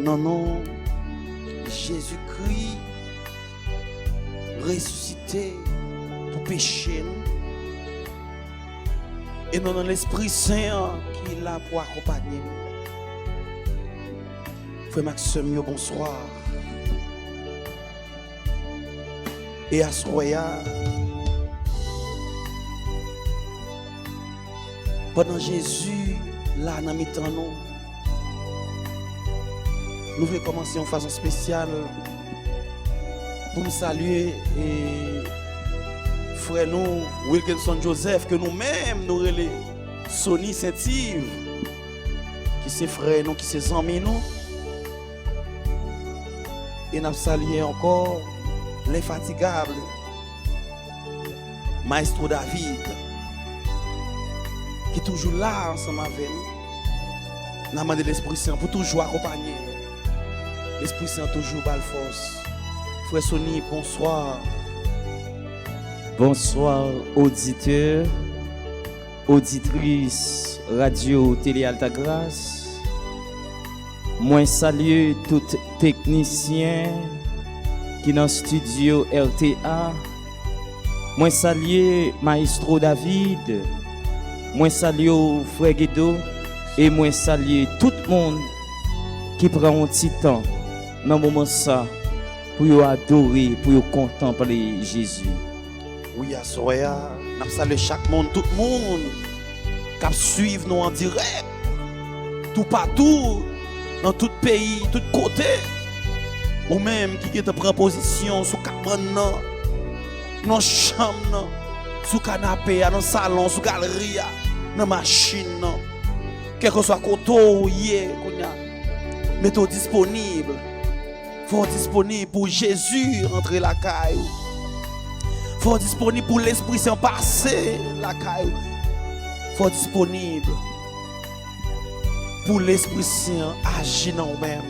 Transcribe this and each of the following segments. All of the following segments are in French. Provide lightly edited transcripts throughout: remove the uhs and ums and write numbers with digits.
Non, non, Jésus-Christ ressuscité pour pécher nous. Et non, l'Esprit Saint qui est là pour accompagner nous. Frère Maxime, bonsoir. Et à Soya, pendant Jésus, là, dans mi-temps, nous voulons commencer en façon spéciale pour me saluer et frère nous, Wilkinson Joseph, que nous-mêmes, nous relais Sonny Saint-Yves, qui c'est frère nous, qui c'est amis nous. Et nous saluons encore l'infatigable Maestro David, qui est toujours là ensemble avec nous. Nous demandons l'Esprit Saint pour toujours accompagner. L'Esprit Saint toujours balle force. Frère Sonny, bonsoir. Bonsoir auditeurs, auditrices, radio, télé Alta Grâce. Moi salue tout technicien qui dans le studio RTA. Moi salue Maestro David. Moi salue Frère Guido. Et moi salue tout le monde qui prend un petit temps dans le moment ça pour adorer, pour contempler Jésus. Oui, à Soya, nous saluons chaque monde, tout le monde qui suit nous en direct, tout partout, dans tout pays, tout côté, ou même qui prend position sur cabane, dans la chambre, sur le canapé, dans le salon, sur la galerie, dans la machine, quel que soit le côté, mettez disponible. Faut disponible pour Jésus rentrer la caille. Faut disponible pour l'Esprit Saint passer la caille. Faut disponible pour l'Esprit Saint agir dans nous-mêmes.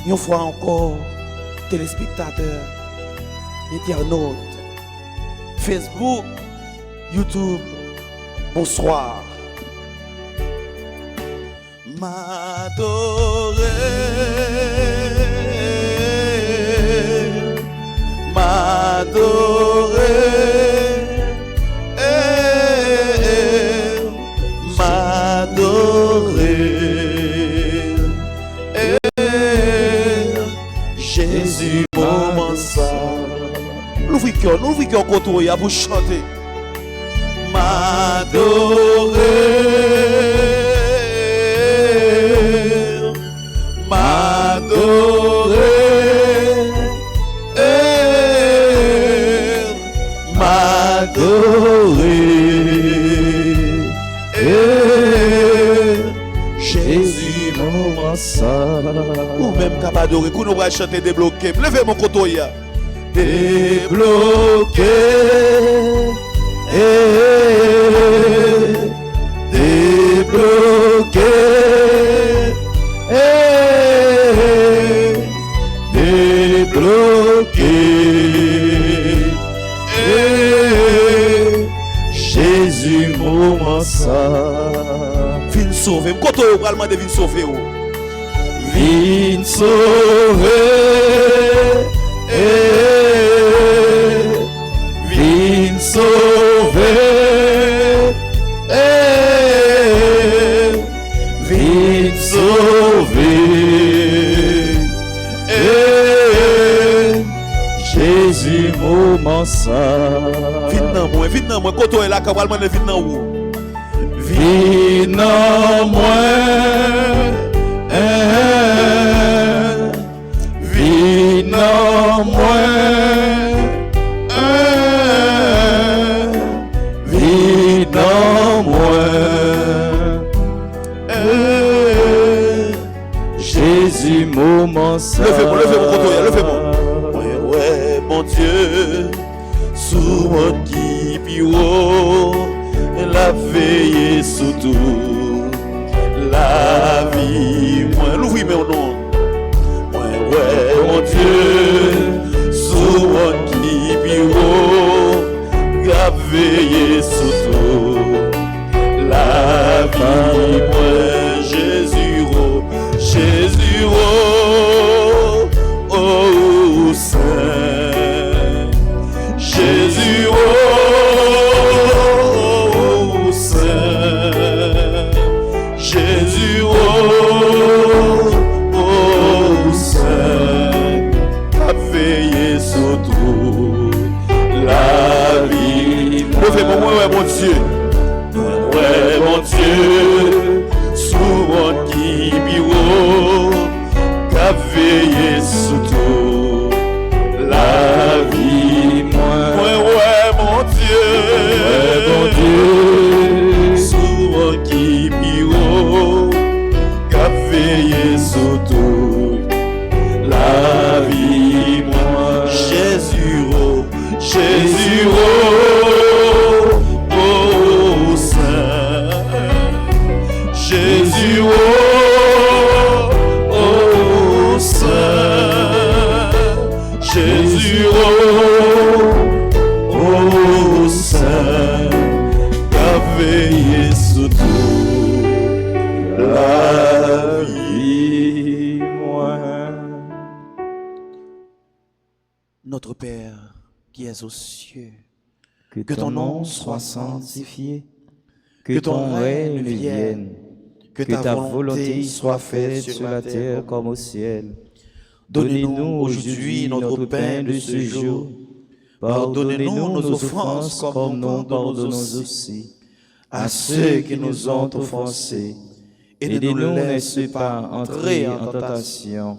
Une fois encore, téléspectateurs, internautes, Facebook, YouTube, bonsoir. M'adorer, m'adorer, m'adorer, Jésus mon ça. L'ouvre cœur côté pour chanter. M'adorer, m'adorer, Jésus mon ça. Ou même qu'à adorer, qu'on nous va chanter débloqué. Levez mon côté. Débloqué, débloqué, débloqué, Jésus mon ça. Viens sauver, quand on va demander viens sauver. Viens sauver. Viens sauver, viens sauver, Jésus moment ça. Viens dans moi, quand on est là, quand on va viens dans où? Viens dans moi, viens dans moi. Jésus moment ça. Levez-moi, levez-moi. Ouais, mon Dieu, sous mon qui piro, la veille sous tout, la vie. Moi, l'ouvrir mon nom. Ouais, mon Dieu, sous mon qui piro, la veille sous tout, la vie. Moi, Jésus, qu'a veillé sous tout la vie. Ouais, mon Dieu, sous qui piro, qu'a veillé sous tout la vie. Moi, Jésus, oh Saint, Jésus, oh Saint, Jésus, oh Saint, qu'a veillé sous tout la vie. Moi, notre Père qui es aux cieux, que ton nom soit sanctifié, que ton règne vienne, que ta volonté soit faite sur la terre comme au ciel. Donnez-nous aujourd'hui notre pain de ce jour. Pardonnez-nous nos offenses comme nous pardonnons aussi à ceux qui nous ont offensés. Et ne nous laisse pas entrer en tentation,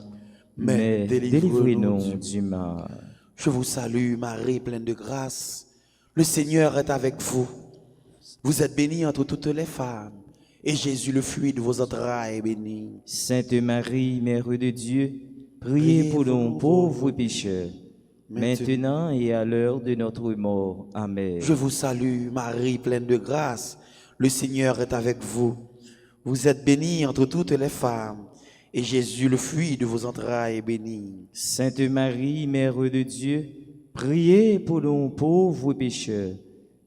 mais délivrez-nous du mal. Je vous salue, Marie, pleine de grâce. Le Seigneur est avec vous. Vous êtes bénie entre toutes les femmes, et Jésus, le fruit de vos entrailles, est béni. Sainte Marie, Mère de Dieu, priez pour nous pauvres pécheurs, maintenant et à l'heure de notre mort. Amen. Je vous salue, Marie, pleine de grâce. Le Seigneur est avec vous. Vous êtes bénie entre toutes les femmes, et Jésus, le fruit de vos entrailles, est béni. Sainte Marie, Mère de Dieu, priez pour nous pauvres pécheurs,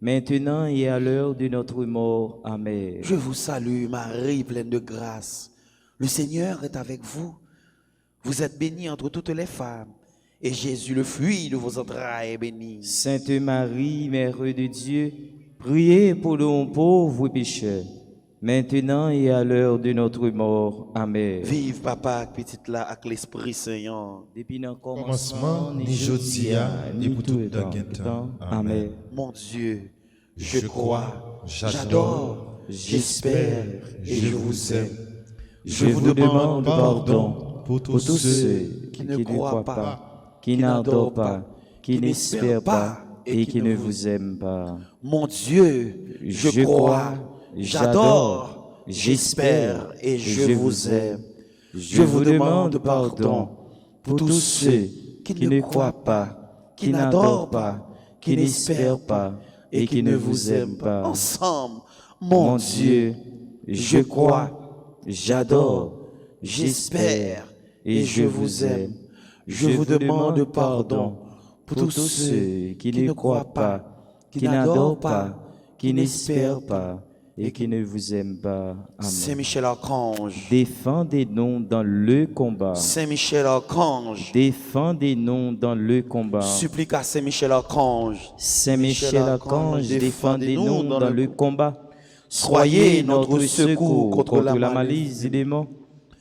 maintenant et à l'heure de notre mort. Amen. Je vous salue, Marie, pleine de grâce. Le Seigneur est avec vous. Vous êtes bénie entre toutes les femmes, et Jésus, le fruit de vos entrailles, est béni. Sainte Marie, Mère de Dieu, priez pour nous pauvres pécheurs, maintenant et à l'heure de notre mort. Amen. Vive papa, petite là, avec l'Esprit Saint. Depuis le commencement, ni jodia, ni pour tout temps. Amen. Mon Dieu, je crois, j'adore, j'espère et je vous aime. Je vous demande pardon pour tous ceux qui ne croient pas, qui n'adorent pas, qui n'espèrent pas et qui ne vous aiment pas. Mon Dieu, je crois, j'adore, j'espère et je vous aime. Je vous demande pardon pour tous ceux qui ne croient pas, qui n'adorent pas, qui n'espèrent pas et qui ne vous aiment pas. Ensemble, mon Dieu, je crois, j'adore, j'espère et je vous aime. Je vous demande pardon pour tous ceux qui ne croient pas, qui n'adorent pas, qui n'espèrent pas et qui ne vous aiment pas. Amen. Saint Michel Archange, défendez-nous dans le combat. Saint Michel Archange, défendez-nous dans le combat. Supplique à Saint Michel Archange. Saint Michel Archange, défendez-nous dans le combat. Soyez notre secours contre la malice des démons.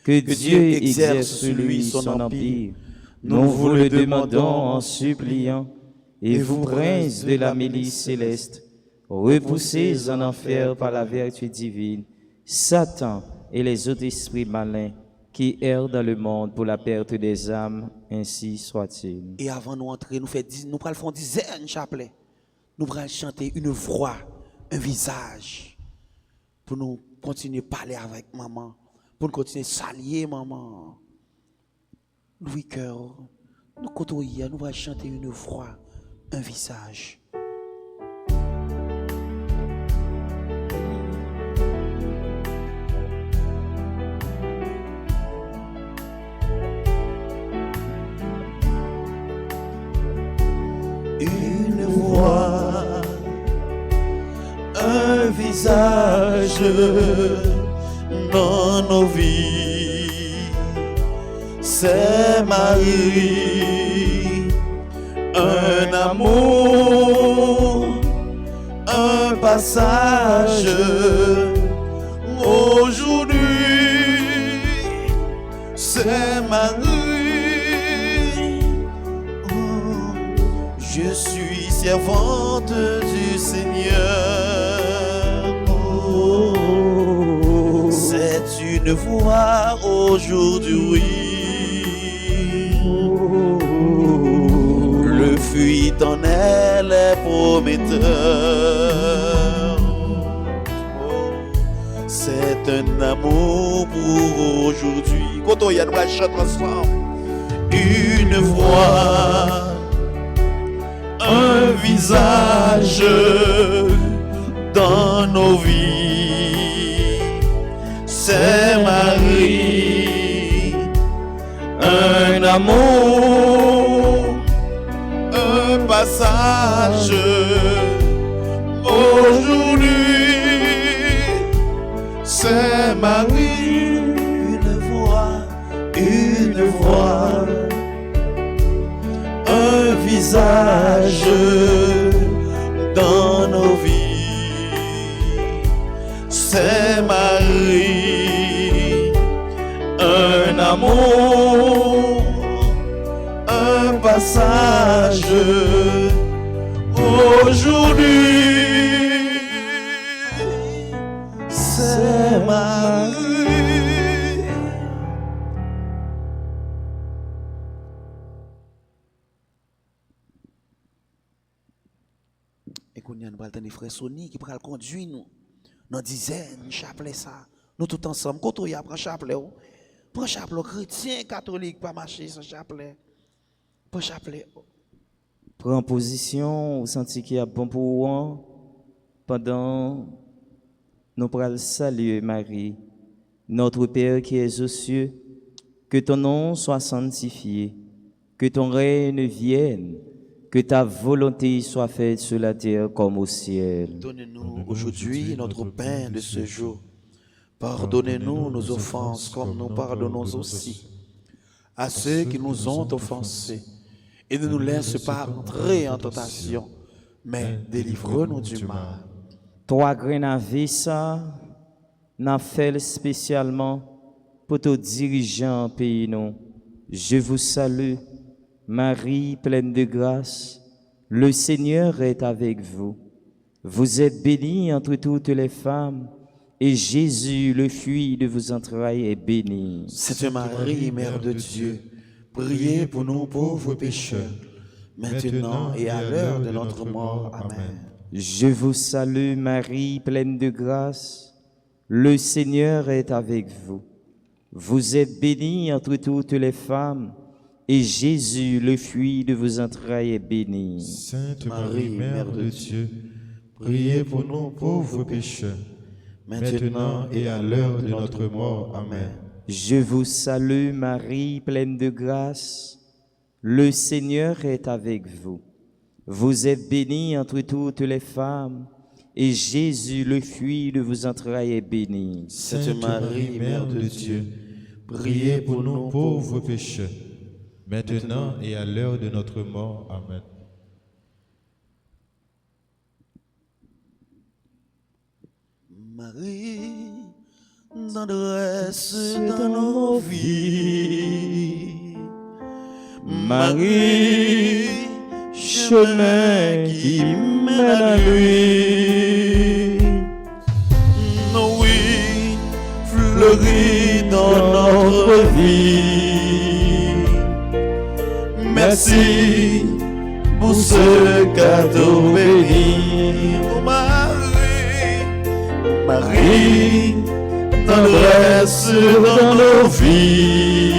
Que Dieu exerce sur lui son empire. Nous vous le demandons en suppliant. Et vous, prince de la milice céleste, repoussez en enfer par la vertu divine Satan et les autres esprits malins qui errent dans le monde pour la perte des âmes, ainsi soit-il. Et avant nous entrer, nous allons faire une dizaine de chapelets. Nous allons chanter une voix, un visage, pour nous continuer à parler avec maman, pour nous continuer à saluer maman. Louis Cœur, nous côtoyer, nous allons chanter une voix, un visage. Une voix, un visage dans nos vies, c'est Marie, un amour, un passage. Aujourd'hui, c'est Marie. Je suis servante du Seigneur. Oh, c'est une voix aujourd'hui. prometteur. Oh, c'est un amour pour aujourd'hui. Quand on y a de la chante ensemble, une voix, un visage dans nos vies. C'est Marie, un amour, un passage. Aujourd'hui, c'est Marie, une voix, un visage dans nos vies. C'est Marie, un amour, un passage. Aujourd'hui, c'est Marie. Et qu'on y a des frères Sony qui pourra conduire nous dans dizaines, chapelet ça. Nous tout ensemble, quand on y a pris chapelet, prends chapelet chrétien, catholique, pas marcher sans chapelet. Prends chapelet. Prends position, vous sentez qu'il y a bon pour vous pendant nous prenons saluer Marie, notre Père qui es aux cieux, que ton nom soit sanctifié, que ton règne vienne, que ta volonté soit faite sur la terre comme au ciel. Donne-nous aujourd'hui notre pain de ce jour. Pardonnez-nous nos offenses comme nous pardonnons aussi à ceux qui nous ont offensés. Et ne nous laisse pas entrer en tentation, mais délivre-nous du mal. Trois graines ça, n'a fait spécialement pour nos dirigeants pays nous. Je vous salue, Marie pleine de grâce, le Seigneur est avec vous. Vous êtes bénie entre toutes les femmes, et Jésus, le fruit de vos entrailles, est béni. Sainte Marie, Mère de Dieu, priez pour nous pauvres pécheurs, maintenant et à l'heure de notre mort. Amen. Je vous salue, Marie, pleine de grâce. Le Seigneur est avec vous. Vous êtes bénie entre toutes les femmes, et Jésus, le fruit de vos entrailles, est béni. Sainte Marie, Mère de Dieu, priez pour nous pauvres pécheurs, maintenant et à l'heure de notre mort. Amen. Je vous salue, Marie, pleine de grâce. Le Seigneur est avec vous. Vous êtes bénie entre toutes les femmes, et Jésus, le fruit de vos entrailles, est béni. Sainte Marie, Mère de Dieu, priez pour nous pauvres pécheurs, maintenant et à l'heure de notre mort. Amen. Marie, tendresse dans nos vies. Marie, chemin qui mène à lui. Oui, fleurit dans notre vie. Merci pour ce cadeau béni. Oh Marie, Marie, tendresse dans nos vies.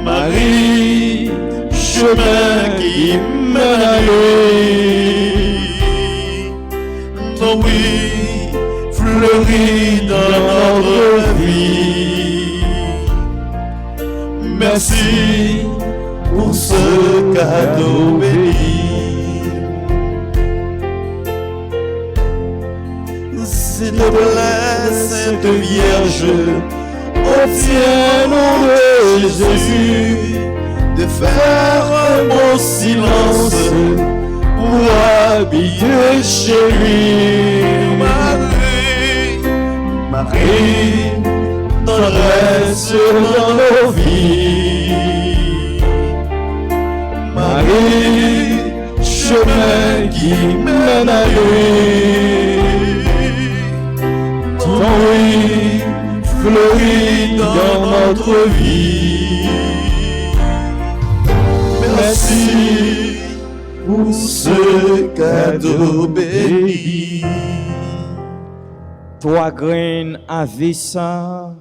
Marie, chemin qui mène à lui. Oh oui, fleurit dans notre vie. Merci pour ce cadeau béni. S'il te plaît, Sainte Vierge, obtiens au nom de Jésus de faire un bon silence pour habiter chez lui. Marie, Marie, tendresse dans nos vies. Marie, chemin qui mène à lui. Ton oui fleurit dans notre vie. Merci pour ce cadeau béni. Trois graines avec ça,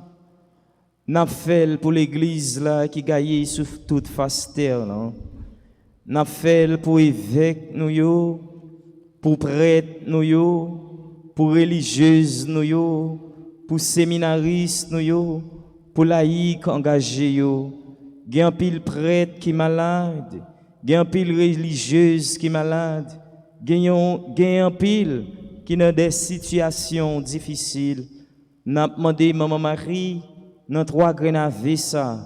n'a fait pour l'église là qui gagne sur toute face terre là. N'a fait pour évêque nous yo, pour prêtre nous yo, pour religieuse nous yo, pour séminaristes nous yo, pour laïcs engagés yo. Gen pile prêtre qui malade, gen pile religieuse qui malade, gen pile qui dans des situations difficiles. N'a demandé maman Marie dans trois grenaves ça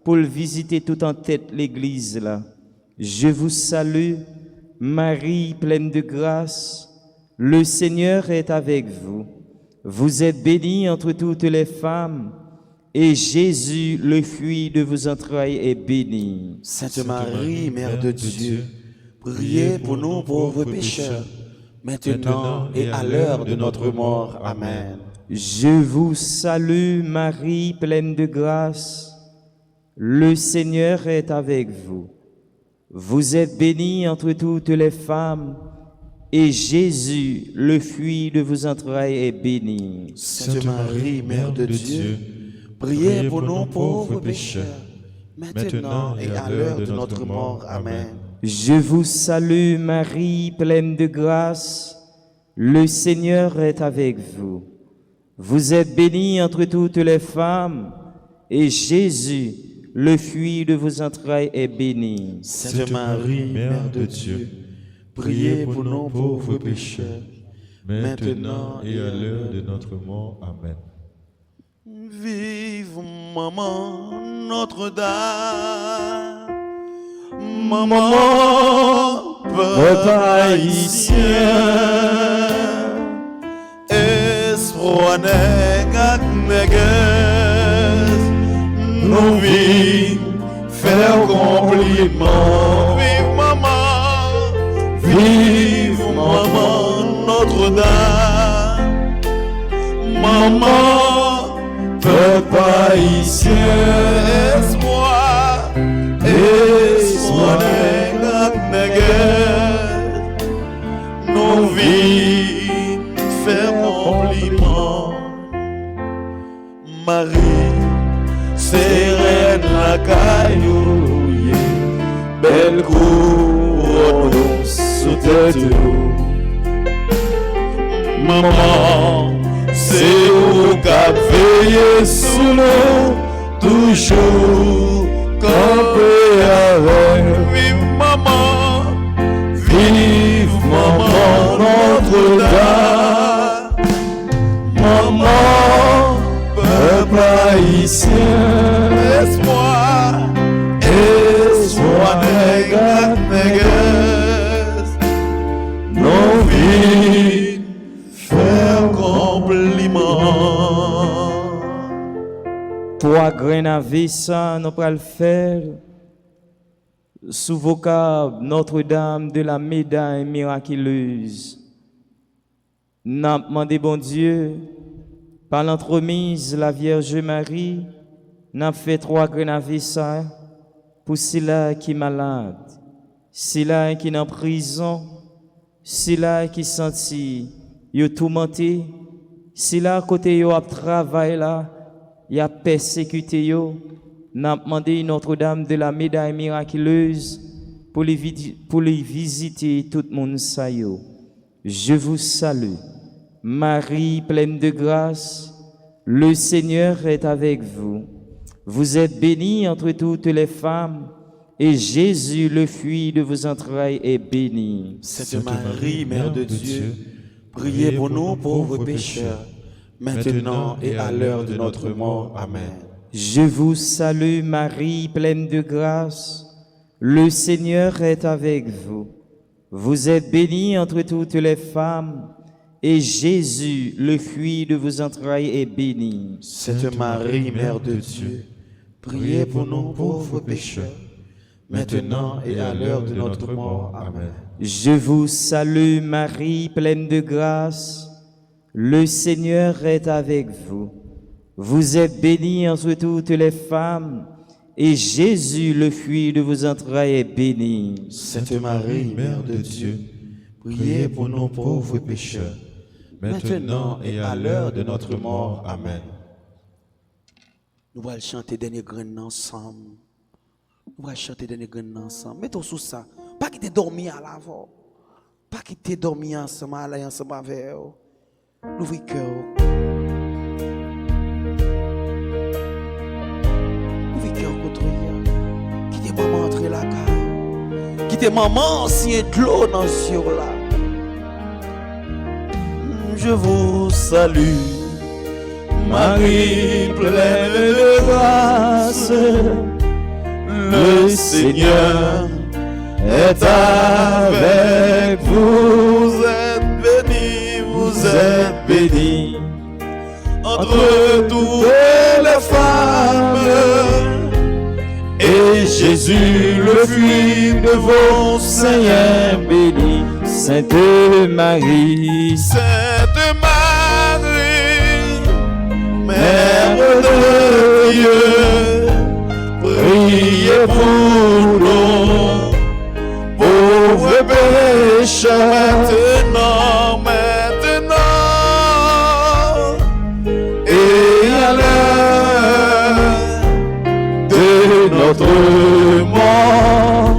pour visiter tout en tête l'église là. Je vous salue Marie pleine de grâce, le Seigneur est avec vous. Vous êtes bénie entre toutes les femmes et Jésus, le fruit de vos entrailles, est béni. Sainte Marie, Mère de Dieu, priez pour nous pauvres pécheurs, maintenant et à l'heure de notre mort. Amen. Je vous salue Marie pleine de grâce, le Seigneur est avec vous. Vous êtes bénie entre toutes les femmes et Jésus, le fruit de vos entrailles, est béni. Sainte Marie, Mère de Dieu, priez pour nous pauvres pécheurs, maintenant et à l'heure de notre mort. Amen. Je vous salue Marie pleine de grâce, le Seigneur est avec vous. Vous êtes bénie entre toutes les femmes et Jésus, le fruit de vos entrailles, est béni. Sainte Marie, Mère de Dieu, priez pour nous pauvres pécheurs, maintenant et à l'heure de notre mort. Amen. Vive maman Notre-Dame, maman peuple haïtien, espoir nègre nous vivons faire compliment. Vive maman Notre-Dame, maman peuple haïtien, espoir nègre nous vivons faire compliment. Marie, c'est reine la caillou, belle couronne sous tête. Maman, c'est où qu'a veillé sous nous, toujours campé avec. Vive maman Notre-Dame, maman peuple haïtien, espoir négresse, nos vies faire compliment. Trois graines avec ça, nous pourrons le faire sous vocable Notre-Dame de la médaille miraculeuse. N'a demandé bon Dieu, par l'entremise la Vierge Marie, n'a fait trois graines avec ça pour ceux-là qui sont malades, ceux-là qui sont en prison, ceux-là qui sont tourmentés, ceux-là côté yo a travail là, y a persécuté yo. N'a demandé Notre-Dame de la médaille miraculeuse pour les visiter tout le monde ça yo. Je vous salue, Marie pleine de grâce, le Seigneur est avec vous. Vous êtes bénie entre toutes les femmes et Jésus, le fruit de vos entrailles, est béni. Sainte Marie, Mère de Dieu, priez pour nous pauvres pécheurs, maintenant et à l'heure de notre mort. Amen. Je vous salue Marie, pleine de grâce, le Seigneur est avec vous. Vous êtes bénie entre toutes les femmes, et Jésus, le fruit de vos entrailles, est béni. Sainte Marie, Mère de Dieu, priez pour nous pauvres pécheurs, maintenant et à l'heure de notre mort. Amen. Je vous salue Marie, pleine de grâce, le Seigneur est avec vous. Vous êtes bénie entre toutes les femmes, et Jésus, le fruit de vos entrailles, est béni. Sainte Marie, Mère de Dieu, priez pour nous pauvres pécheurs, maintenant et à l'heure de notre mort. Amen. Nous allons chanter dernier grain ensemble. Nous allons chanter dernier grain ensemble. Mettons sous ça. Pas qu'il t'ait dormi à l'avant. Pas qu'il t'ait dormi ensemble, aller ensemble avec eux. L'ouvre cœur. L'ouvre cœur contre eux. Qui t'est maman entrer la caille. Qui t'est maman ancien de l'eau dans ce là. Je vous salue, Marie pleine de grâce. Le Seigneur est avec vous. Vous êtes bénie, vous êtes bénie entre toutes les femmes. Et Jésus, le fruit de vos seins, est béni. Sainte Marie, Sainte Marie, Mère de Dieu, priez pour nous, pauvres pécheurs, maintenant, et à l'heure de notre mort.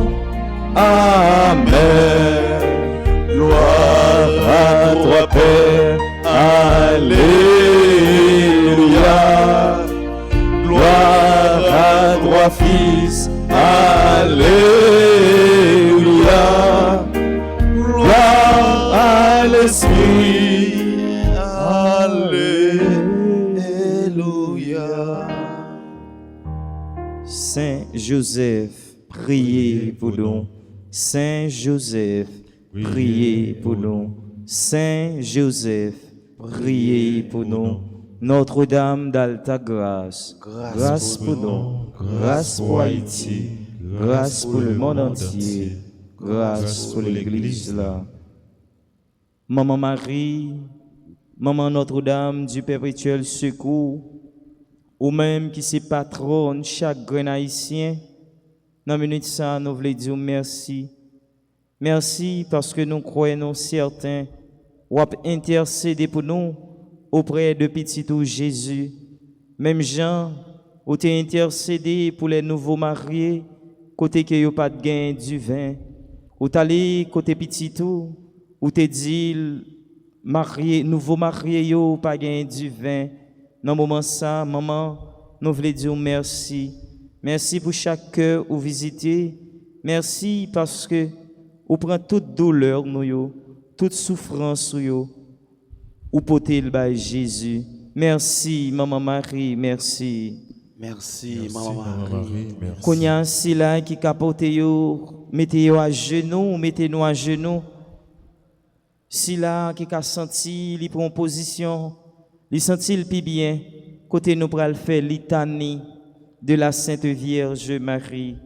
Amen. Gloire à toi, Père. Alléluia. Gloire à toi, Fils. Alléluia. Gloire à l'Esprit. Alléluia. Saint Joseph, priez pour nous. Saint Joseph, priez pour nous. Saint Joseph, priez pour nous. Notre-Dame d'Alta Grâce, grâce pour nous, grâce pour Haïti, grâce pour le monde entier, grâce pour l'Église là. Maman Marie, Maman Notre-Dame du perpétuel secours, ou même qui c'est patronne chaque grain haïtien, dans la minute ça, nous voulons dire merci. Merci parce que nous croyons certains ou intercéder pour nous auprès de petit tout Jésus. Même Jean, ou t'es intercédé pour les nouveaux mariés, côté que yo pas de gain du vin. Ou t'allé côté petit tout, ou t'es dit marié, nouveau marié yo pas gain du vin. Dans moment ça, maman, nous voulons dire merci. Merci pour chaque cœur ou visité. Merci parce que vous prenez toute douleur, nous, toute souffrance, ou portez le bail Jésus. Merci, Maman Marie, merci. Merci, Maman Marie. Merci. Qu'on y a ainsi là qui capote yo, mettez-vous à genoux, mettez-nous à genoux. Si là qui a senti, il prend position, il senti le plus bien, côté nous pral faire litanie de la Sainte Vierge Marie.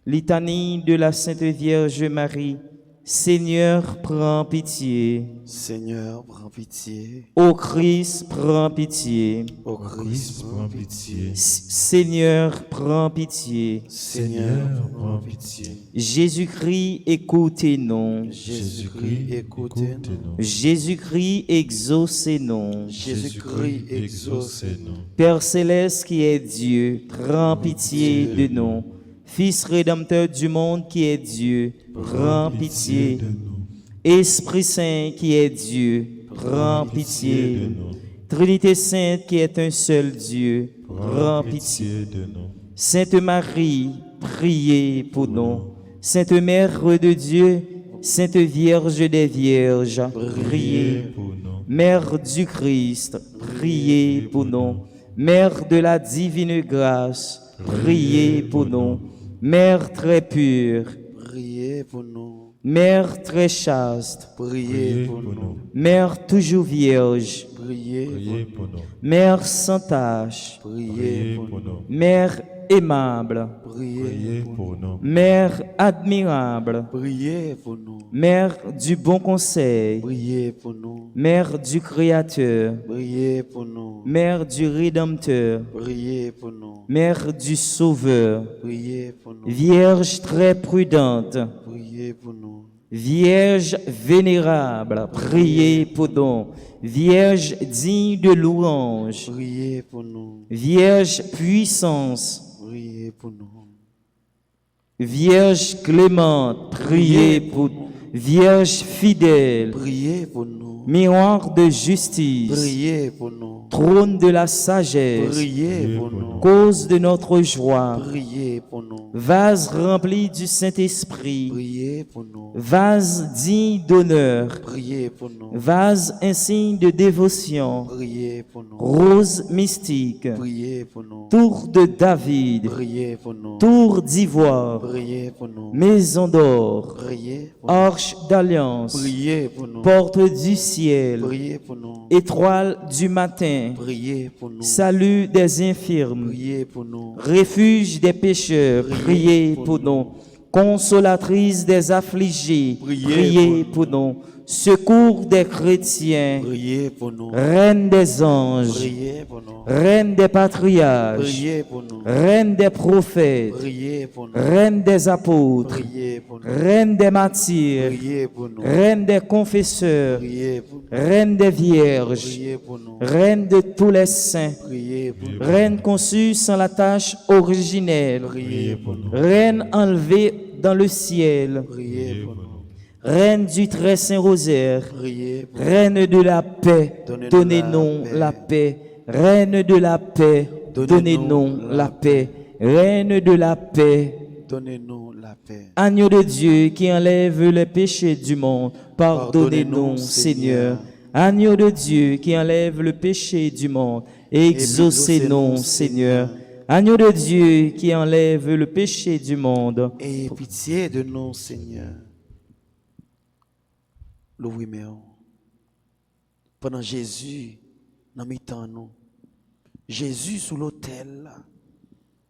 Litanie de la Sainte Vierge Marie. Seigneur, prends pitié. Seigneur, prends pitié. Ô Christ, prends pitié. Ô Christ, prends pitié. Seigneur, prends pitié. Seigneur, prends pitié. Jésus-Christ, écoutez-nous. Jésus-Christ, écoutez-nous. Jésus-Christ, exaucez-nous. Jésus-Christ, exaucez-nous. Père céleste qui est Dieu, prends pitié de nous. Fils rédempteur du monde qui est Dieu, prends pitié de nous. Esprit Saint qui est Dieu, prends pitié de nous. Trinité Sainte qui est un seul Dieu, prends pitié de nous. Sainte Marie, priez pour nous. Sainte Mère de Dieu, Sainte Vierge des Vierges, priez pour nous. Mère du Christ, priez pour nous. Mère de la divine grâce, priez pour nous. Mère très pure, priez pour nous. Mère très chaste, priez pour nous. Mère toujours vierge, priez pour nous. Mère sans tache, priez pour nous. Mère aimable, Priez pour nous. Mère admirable, Priez pour nous. Mère du bon conseil, Priez pour nous. Mère du Créateur, Priez pour nous. Mère du Rédempteur, Priez pour nous. Mère du Sauveur, Priez pour nous. Vierge très prudente, Priez pour nous. Vierge vénérable, priez pour nous. Vierge digne de louange, Priez pour nous. Vierge puissance, Priez pour nous. Vierge clémente, priez pour nous. Vierge fidèle, Priez pour nous. miroir de justice, Priez pour nous. trône de la sagesse, Priez pour nous. cause de notre joie, Priez pour nous. vase rempli du Saint-Esprit, Priez pour nous. vase digne d'honneur, Priez pour nous. vase insigne de dévotion, Priez pour nous. rose mystique, Priez pour nous. tour de David, Priez pour nous. tour d'ivoire, Priez pour nous. maison d'or, Priez pour nous. arche d'alliance, Priez pour nous. porte du ciel, Priez pour nous. étoile du matin, Priez pour nous. salut des infirmes, Priez pour nous. refuge des pécheurs, priez pour nous. Consolatrice des affligés, priez pour nous. Secours des chrétiens, Priez pour nous. Reine des anges, Priez pour nous. Reine des patriarches, Priez pour nous. Reine des prophètes, Priez pour nous. Reine des apôtres, Priez pour nous. Reine des martyrs, Priez pour nous. Reine des confesseurs, Priez pour nous. Reine des vierges, Priez pour nous. Reine de tous les saints, Priez pour nous. Reine conçue sans la tâche originelle, Priez pour nous. Reine enlevée dans le ciel, Priez pour nous. Reine du très saint rosaire, Priez pour nous. Reine de la paix, Donnez-nous donnez-nous la la paix. Reine de la paix, donnez-nous la paix. Reine de la paix, Donnez-nous la paix. agneau de Dieu qui enlève les péchés du monde, pardonnez-nous, Seigneur. Agneau de Dieu qui enlève le péché du monde, exaucez-nous, Seigneur. Agneau de Dieu qui enlève le péché du monde, Aie pitié de nous, Seigneur. Louis-moi. Pendant Jésus, dans mi-temps nous. Jésus sous l'autel,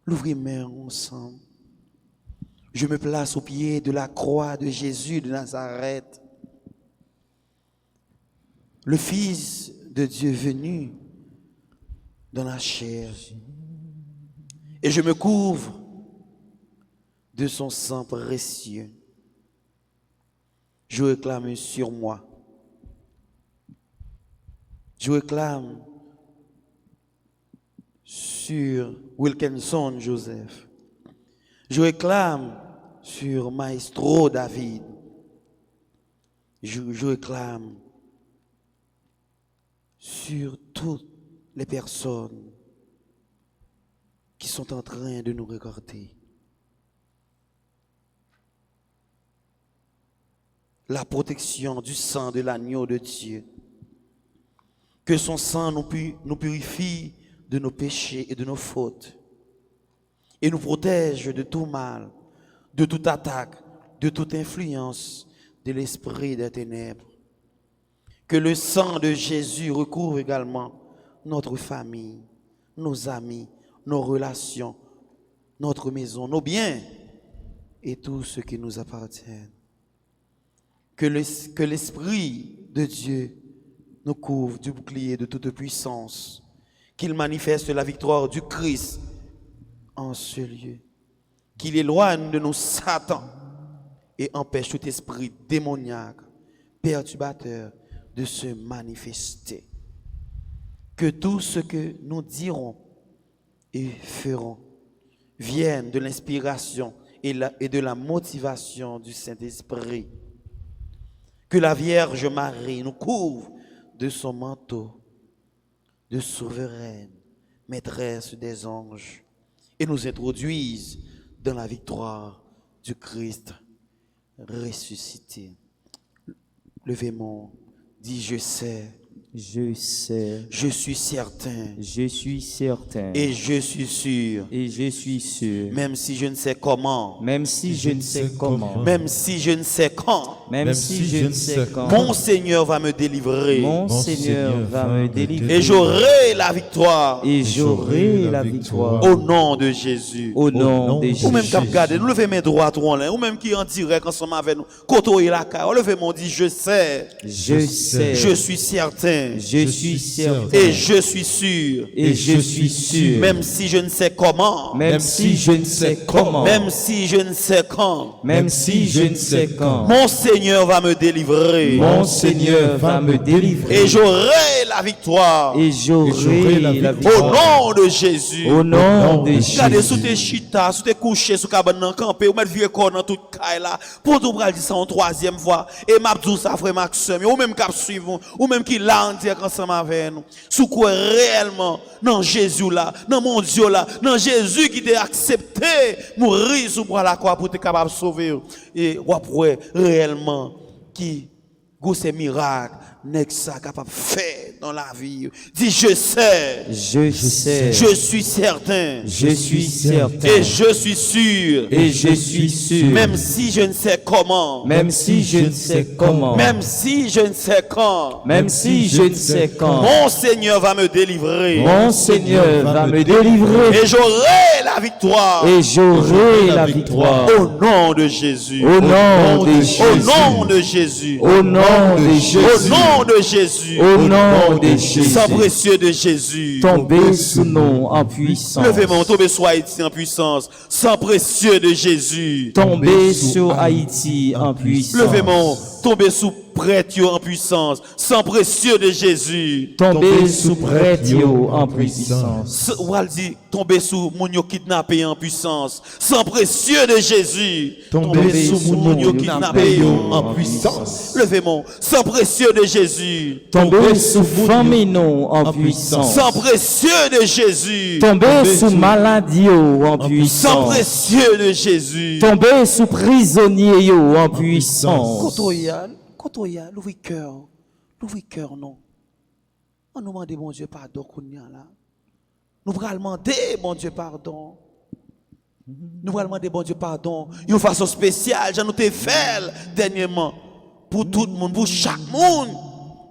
l'ouvrir-moi ensemble. Je me place au pied de la croix de Jésus de Nazareth, le Fils de Dieu venu dans la chair. Et je me couvre de son sang précieux. Je réclame sur moi. Je réclame sur Wilkinson Joseph. Je réclame sur Maestro David. Je réclame sur toutes les personnes qui sont en train de nous regarder. La protection du sang de l'agneau de Dieu. Que son sang nous purifie de nos péchés et de nos fautes. Et nous protège de tout mal, de toute attaque, de toute influence de l'esprit des ténèbres. Que le sang de Jésus recouvre également notre famille, nos amis, nos relations, notre maison, nos biens et tout ce qui nous appartient. Que l'Esprit de Dieu nous couvre du bouclier de toute puissance, qu'il manifeste la victoire du Christ en ce lieu, qu'il éloigne de nous Satan et empêche tout esprit démoniaque, perturbateur de se manifester. Que tout ce que nous dirons et ferons vienne de l'inspiration et de la motivation du Saint-Esprit. Que la Vierge Marie nous couvre de son manteau de souveraine, maîtresse des anges, et nous introduise dans la victoire du Christ ressuscité. Levez-moi, dis je sais Je sais. Je suis certain. Je suis certain. Et je suis sûr. Et je suis sûr. Même si je ne sais comment. Même si je ne sais comment. Même si je ne sais quand. Même si je ne sais quand. Mon Seigneur va me délivrer. Mon Seigneur va me délivrer. Et j'aurai la victoire. Et j'aurai la victoire. Au nom de Jésus. Au nom de Jésus. Ou même qui regarde, nous levez mes droits trop là. Ou même qui en direct ensemble avec nous. Koto et la car. Levez mon dit je sais. Je sais. Je suis certain. Je suis certain. Et je suis sûr. Et je suis sûr. Même si je ne sais comment. Même si je ne sais comment. Même si je ne sais quand. Même si je ne sais quand. Mon Seigneur va me délivrer. Mon Seigneur va me délivrer. Et j'aurai la victoire. Et j'aurai la Au victoire. nom de Jésus. Au nom de Jésus. Regardez sous tes chita, sous tes couchés, sous cabane dans campé, ou mettre vieux corps dans toute caille là. Pour tout bral dire ça en troisième fois. Et m'a dit ça frère Maxime, ou même cap suivre, ou même qui l'a en dire ensemble avec nous. Sous quoi réellement, non Jésus là, non mon Dieu là, non Jésus qui t'a accepté, mourir sous bras la croix pour être capable de sauver. Et ou après réellement qui ces miracles n'est que ça capable de faire dans la vie. Dis je sais. Je sais. Je suis certain. Je suis certain. Et je suis sûr. Et je suis sûr. Même si je ne sais comment. Même si je ne sais comment. Même si je ne sais quand. Même si je ne sais quand. Mon Seigneur va me délivrer. Mon Seigneur va me délivrer. Et j'aurai la victoire. Et j'aurai la victoire. Au nom de Jésus. Au nom de Jésus. Au nom de Jésus. Au nom de Jésus. Au nom de Jésus. Au nom de Jésus. Sang précieux de Jésus. Tombez sous nous en puissance. Levez-moi, tombez sur Haïti en puissance. Sang précieux de Jésus. Tombez sur Haïti en puissance. Levez-moi, tombez sous prêtre en puissance. Sang précieux de Jésus. Tombez sous prêtre en puissance. Ou al dit, tombez sous moun yo kidnappé en puissance. Sang précieux de Jésus. Tombez sous moun yo kidnappé en puissance. Levez-moi, sang précieux de Jésus. Tombez sous famine en puissance. Sang précieux de Jésus. Tombez sous maladie en Sang puissance. précieux de Jésus. Tombez sous prisonnier en puissance. Kotoya, l'ouvrir cœur, non. On nous demande, mon Dieu, pardon, kounya là. Nous allons demander, mon Dieu, pardon. Nous allons demander, mon Dieu, pardon. Une façon spéciale, j'en ai fait dernièrement. Pour tout le monde, pour chaque monde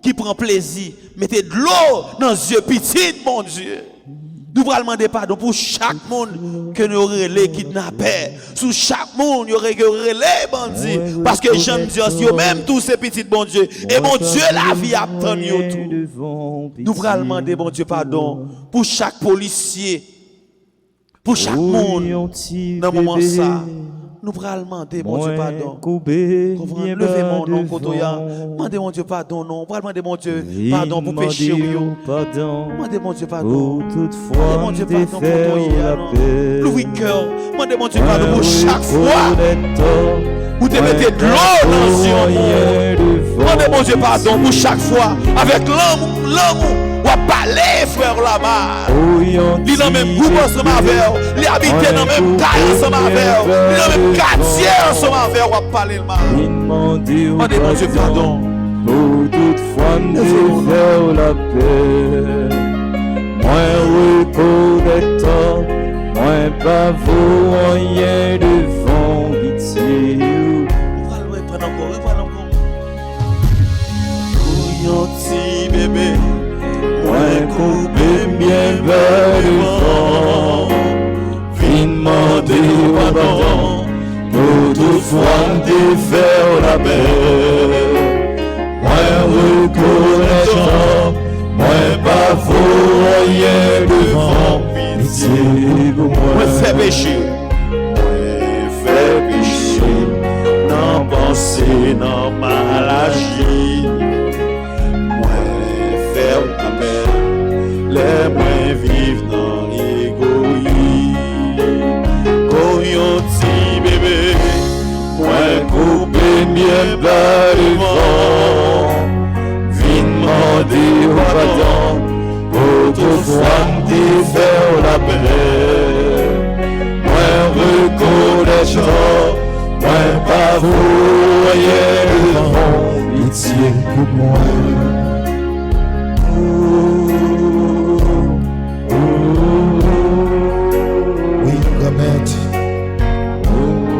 qui prend plaisir. Mettez de l'eau dans les yeux petits, mon Dieu. Nous allons demander pardon pour chaque monde que nous aurons les kidnappés. Sous chaque monde, nous aurons les bandits. Parce que j'aime dire, même tous ces petits bon Dieu. Et mon Dieu, la vie attend tout. Nous allons demander, mon Dieu, pardon pour chaque policier. Pour chaque monde. Dans le moment ça. Nous allons demander, mon Dieu, pardon. Levez mon nom, Kotoya. Demandez, mon Dieu, pardon, non. Demandez, mon Dieu, pardon pour péché. Demandez, mon Dieu, pardon. Demandez, mon Dieu, pardon, Kotoya. Louis cœur. Demandez, mon Dieu, pardon pour chaque fois. Vous te mettez de l'eau dans les yeux. Demandez, mon Dieu, pardon pour chaque fois. Avec l'amour. Ou à parler, frère là-bas. Ils ont même groupe ensemble avec. Ils habitent dans le même caille ensemble avec. Ils ont le même quartier ensemble avec. Ou à parler le mal. Demandez, mon Dieu, pardon. Pour toute femme de faire la paix. Moi, reconnaître. Moi, pas vous, rien devant pitié. Reprends encore. Couillon, bébé. Moi coupé bien bas devant, vin demander pardon pour toute femme de faire la paix. Moi reconnaissant, moi pas vous rien devant pitié pour moi. Moi fait péché, non penser, non mal agir. Les moins vivent dans l'égoïsme. Coyon ti bébé, moins coupé bien bas devant. Vin demander pardon pour toute femme de faire la paix. Moins reconnaissant, moins pas vous rien devant pitié pour moi. connaître.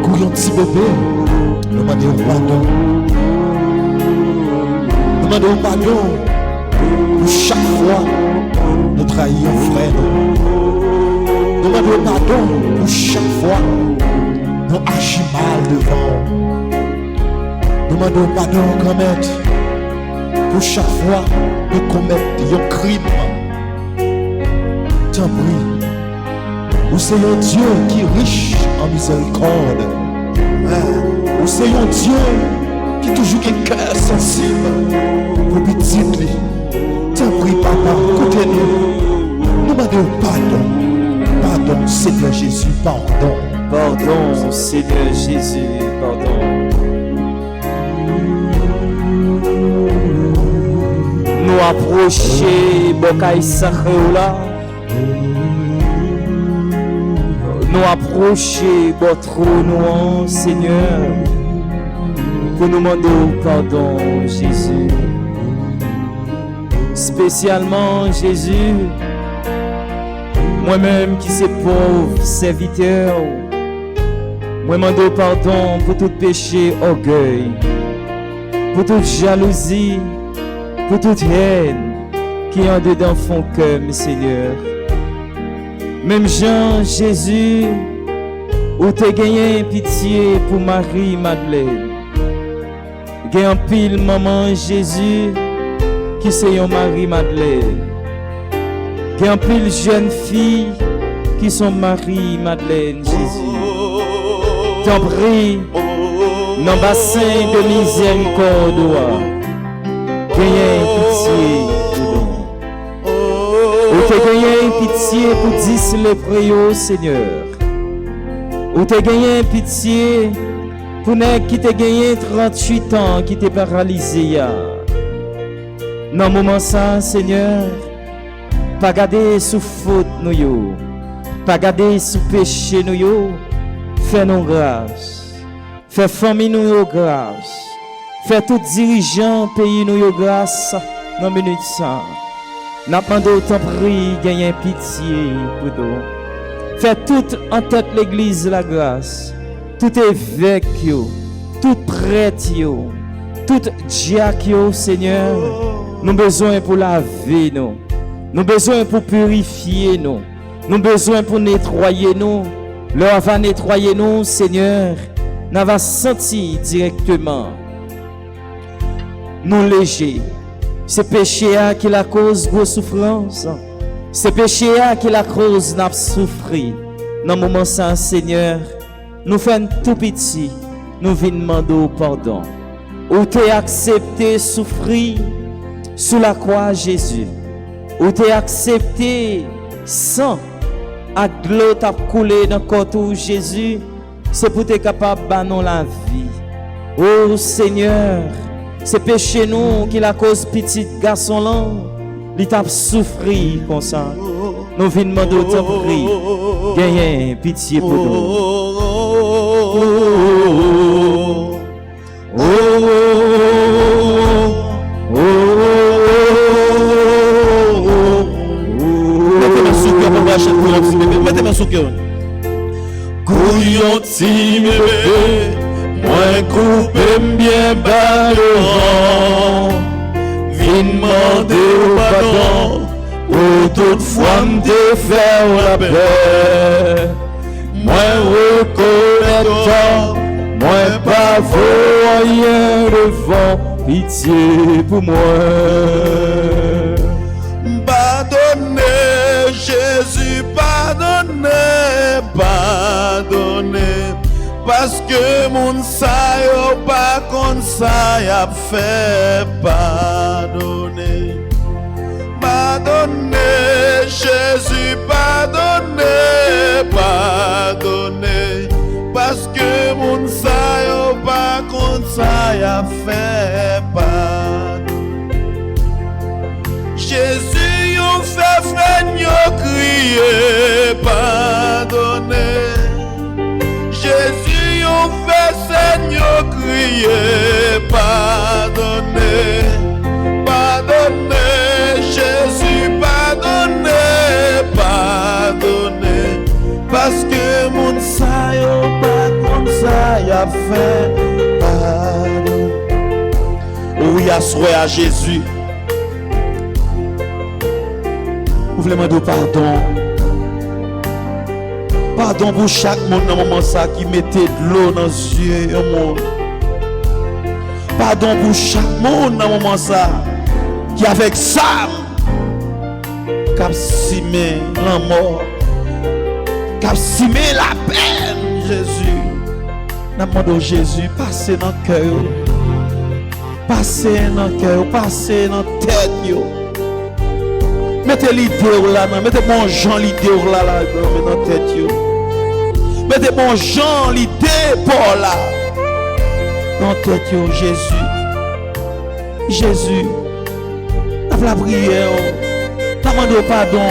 Couillon petit bébé, nous demandons pardon. Nous demandons pardon pour chaque fois nous trahissons frère. Nous demandons pardon pour chaque fois nous agissons mal devant. Nous demandons pardon quand même pour chaque fois nous commettons un crime. Tant pis. Ou c'est un Dieu qui est riche en miséricorde. Ou c'est un Dieu qui toujours a un cœur sensible pour petit lui. Tant pis papa, écoutez-nous. Nous demandons pardon. Pardon Seigneur Jésus, pardon. Pardon Seigneur Jésus, pardon. Nous approcher Bokaï sacré là. Nous approcher votre nom, Seigneur, pour nous demander pardon, Jésus. Spécialement, Jésus, moi-même qui suis pauvre serviteur, moi demande pardon pour tout péché, orgueil, pour toute jalousie, pour toute haine qui est en dedans fond cœur, Seigneur. Même Jean, Jésus, où tu as gagné pitié pour Marie-Madeleine. Gagné un pile maman Jésus, qui c'est un Marie-Madeleine. Gagné un pile jeune fille, qui sont Marie-Madeleine, Jésus. T'en prie, dans le bassin de miséricorde, gagné pitié pour nous. Ou t'as gagné pitié pour 10 lépreux, Seigneur. Ou t'as gagné pitié pour nèg qui t'a gagné 38 ans, qui t'est paralysé. Dans le moment ça, Seigneur, pas garder sous faute nous, pas garder sous péché nous, fais-nous grâce. Fais famille nous grâce. Fais tout dirigeant pays nous grâce dans la minute ça. N'a pas d'autant pris, gagner pitié pour nous. Fais tout en tête l'église la grâce. Tout évêque, tout prêtre, tout diacre, Seigneur. Nous avons besoin pour laver nous. Nous avons besoin pour purifier nous. Nous avons besoin pour nettoyer nous. Leur va nettoyer nous, Seigneur. Nous va sentir directement. Nous légers. C'est péché qui la cause de souffrance. C'est péché qui la cause de souffrir. Dans le moment ça, Seigneur, nous faisons tout petit. Nous venons demander pardon. Ou tu as accepté souffrir sous la croix, Jésus. Ou tu as accepté sang à l'eau t'a coulé dans le corps, Jésus. C'est pour être capable de donner la vie. Oh Seigneur, c'est péché nous qui la cause petit garçon là, il t'a souffri comme ça. Nous venons demander au temps prix, gagner pitié pour nous. Mettez-moi sous cœur. Couillon ti bébé, moi coupé bien bas devant. Vin demander pardon, pour toute fois m'te faire la paix. Moi reconnaître, moi pas rien devant, pitié pour moi. Pardonnez, Jésus, pardonnez, pardonnez, parce que mon sa yo pas comme ça y a fait. Pardonnez, pardonnez, Jésus, pardonnez, pardonnez, parce que mon sa yo pas comme ça y a fait. Jésus, yon fait frère, yon crier, pardonnez. Jésus, yon fait Seigneur crier, pardonnez. Pardonnez, Jésus, pardonnez, pardonnez, Parce que mon sa yo pas comme ça y a fait pardon. Oui, assoyez à Jésus. Vous voulez me dire pardon. Pardon pour chaque monde dans le moment ça qui mettait de l'eau dans les yeux au monde. Pardon pour chaque monde dans le moment ça qui avec ça cap simé la mort, cap simé la peine. Jésus, nous demandons Jésus passez dans le cœur, passez dans le cœur, passez dans la tête. Mettez l'idée là, mettez bon Jean l'idée là, dans la tête. Mettez bon Jean l'idée pour là, dans la tête. Jésus, Jésus, dans la prière, nous demandons pardon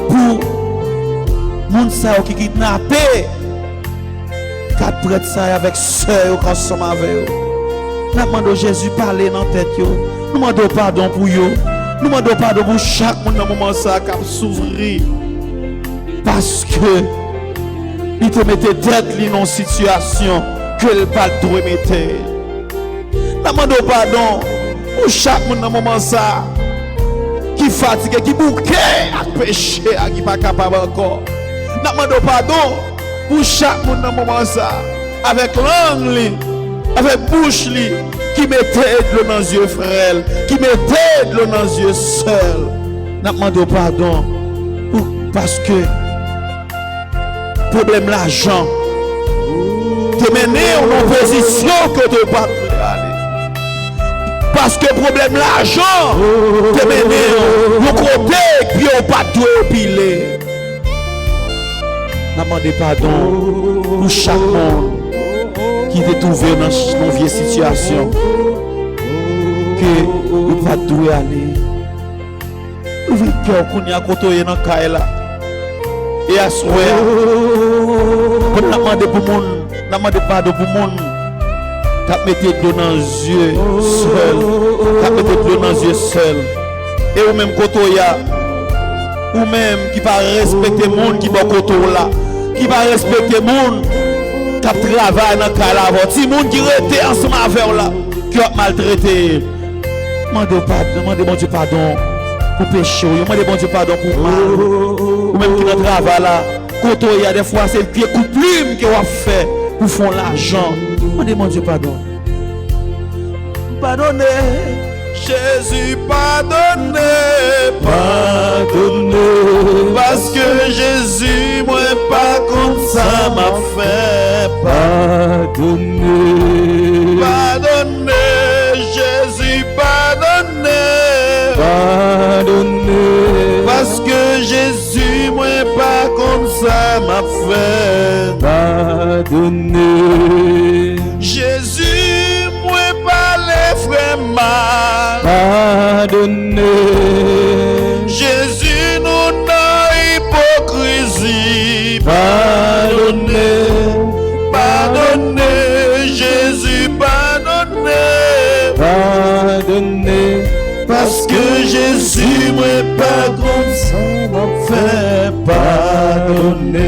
pour les gens qui kidnappé 4 prêtres avec sœurs qui sont avec eux. Nous demandons Jésus parler dans la tête. Nous demandons pardon pour eux. Nous demandons pardon pour chaque monde dans le moment ça qui a s'ouvrir. Parce que il te mettait tête dans une situation que le pas doit mettre. Nous demandons pardon pour chaque monde dans le moment ça qui fatigué, qui bouquet à péché, qui n'est pas capable encore. Nous demandons pardon pour chaque monde dans le moment ça avec langue, avec bouche qui mettait de l'eau dans les yeux frères, qui mettait de l'eau dans les yeux seuls. Nous demandons pardon parce que problème l'argent te mené en position que tu ne peux pas aller. Parce que problème l'argent te mené au côté puis on pas tout piler. Nous demandons pardon pour chaque monde qui est trouvé dans une vieille situation que nous ne pas doué aller. Ouvrez le cœur qu'on y a côtoyé dans le cas là. Et à ce moment, nous demandons pour monde, nous demandons pardon pour monde qui mettait de l'eau dans les yeux seul, qui mettait de l'eau dans les yeux seul. Et ou même côtoyé, ou même qui pas respecter monde qui va côtoyer là, qui va respecter monde qui travaille dans le cas là, si monde qui était ensemble avec là, qui a maltraité. Demandez bon Dieu pardon pour péché, demandez bon Dieu pardon pour mal, ou même qui dans le travail là, quand il y a des fois c'est le pied coup de plume qui a fait pour faire l'argent. Demandez bon Dieu pardon. Pardonnez, Jésus pardonnez, pardonnez, parce que Jésus moi pas comme ça m'a fait. Pardonnez, pardonnez, Jésus pardonnez, pardonnez, parce que Jésus moi pas comme ça m'a fait. Pardonnez, Jésus moi pas les frères mal. Pardonnez, Jésus nous dans hypocrisie. Pardonnez, pardonnez, Jésus pardonnez, pardonnez, parce que Jésus moi pas comme ça m'a fait. Pardonnez.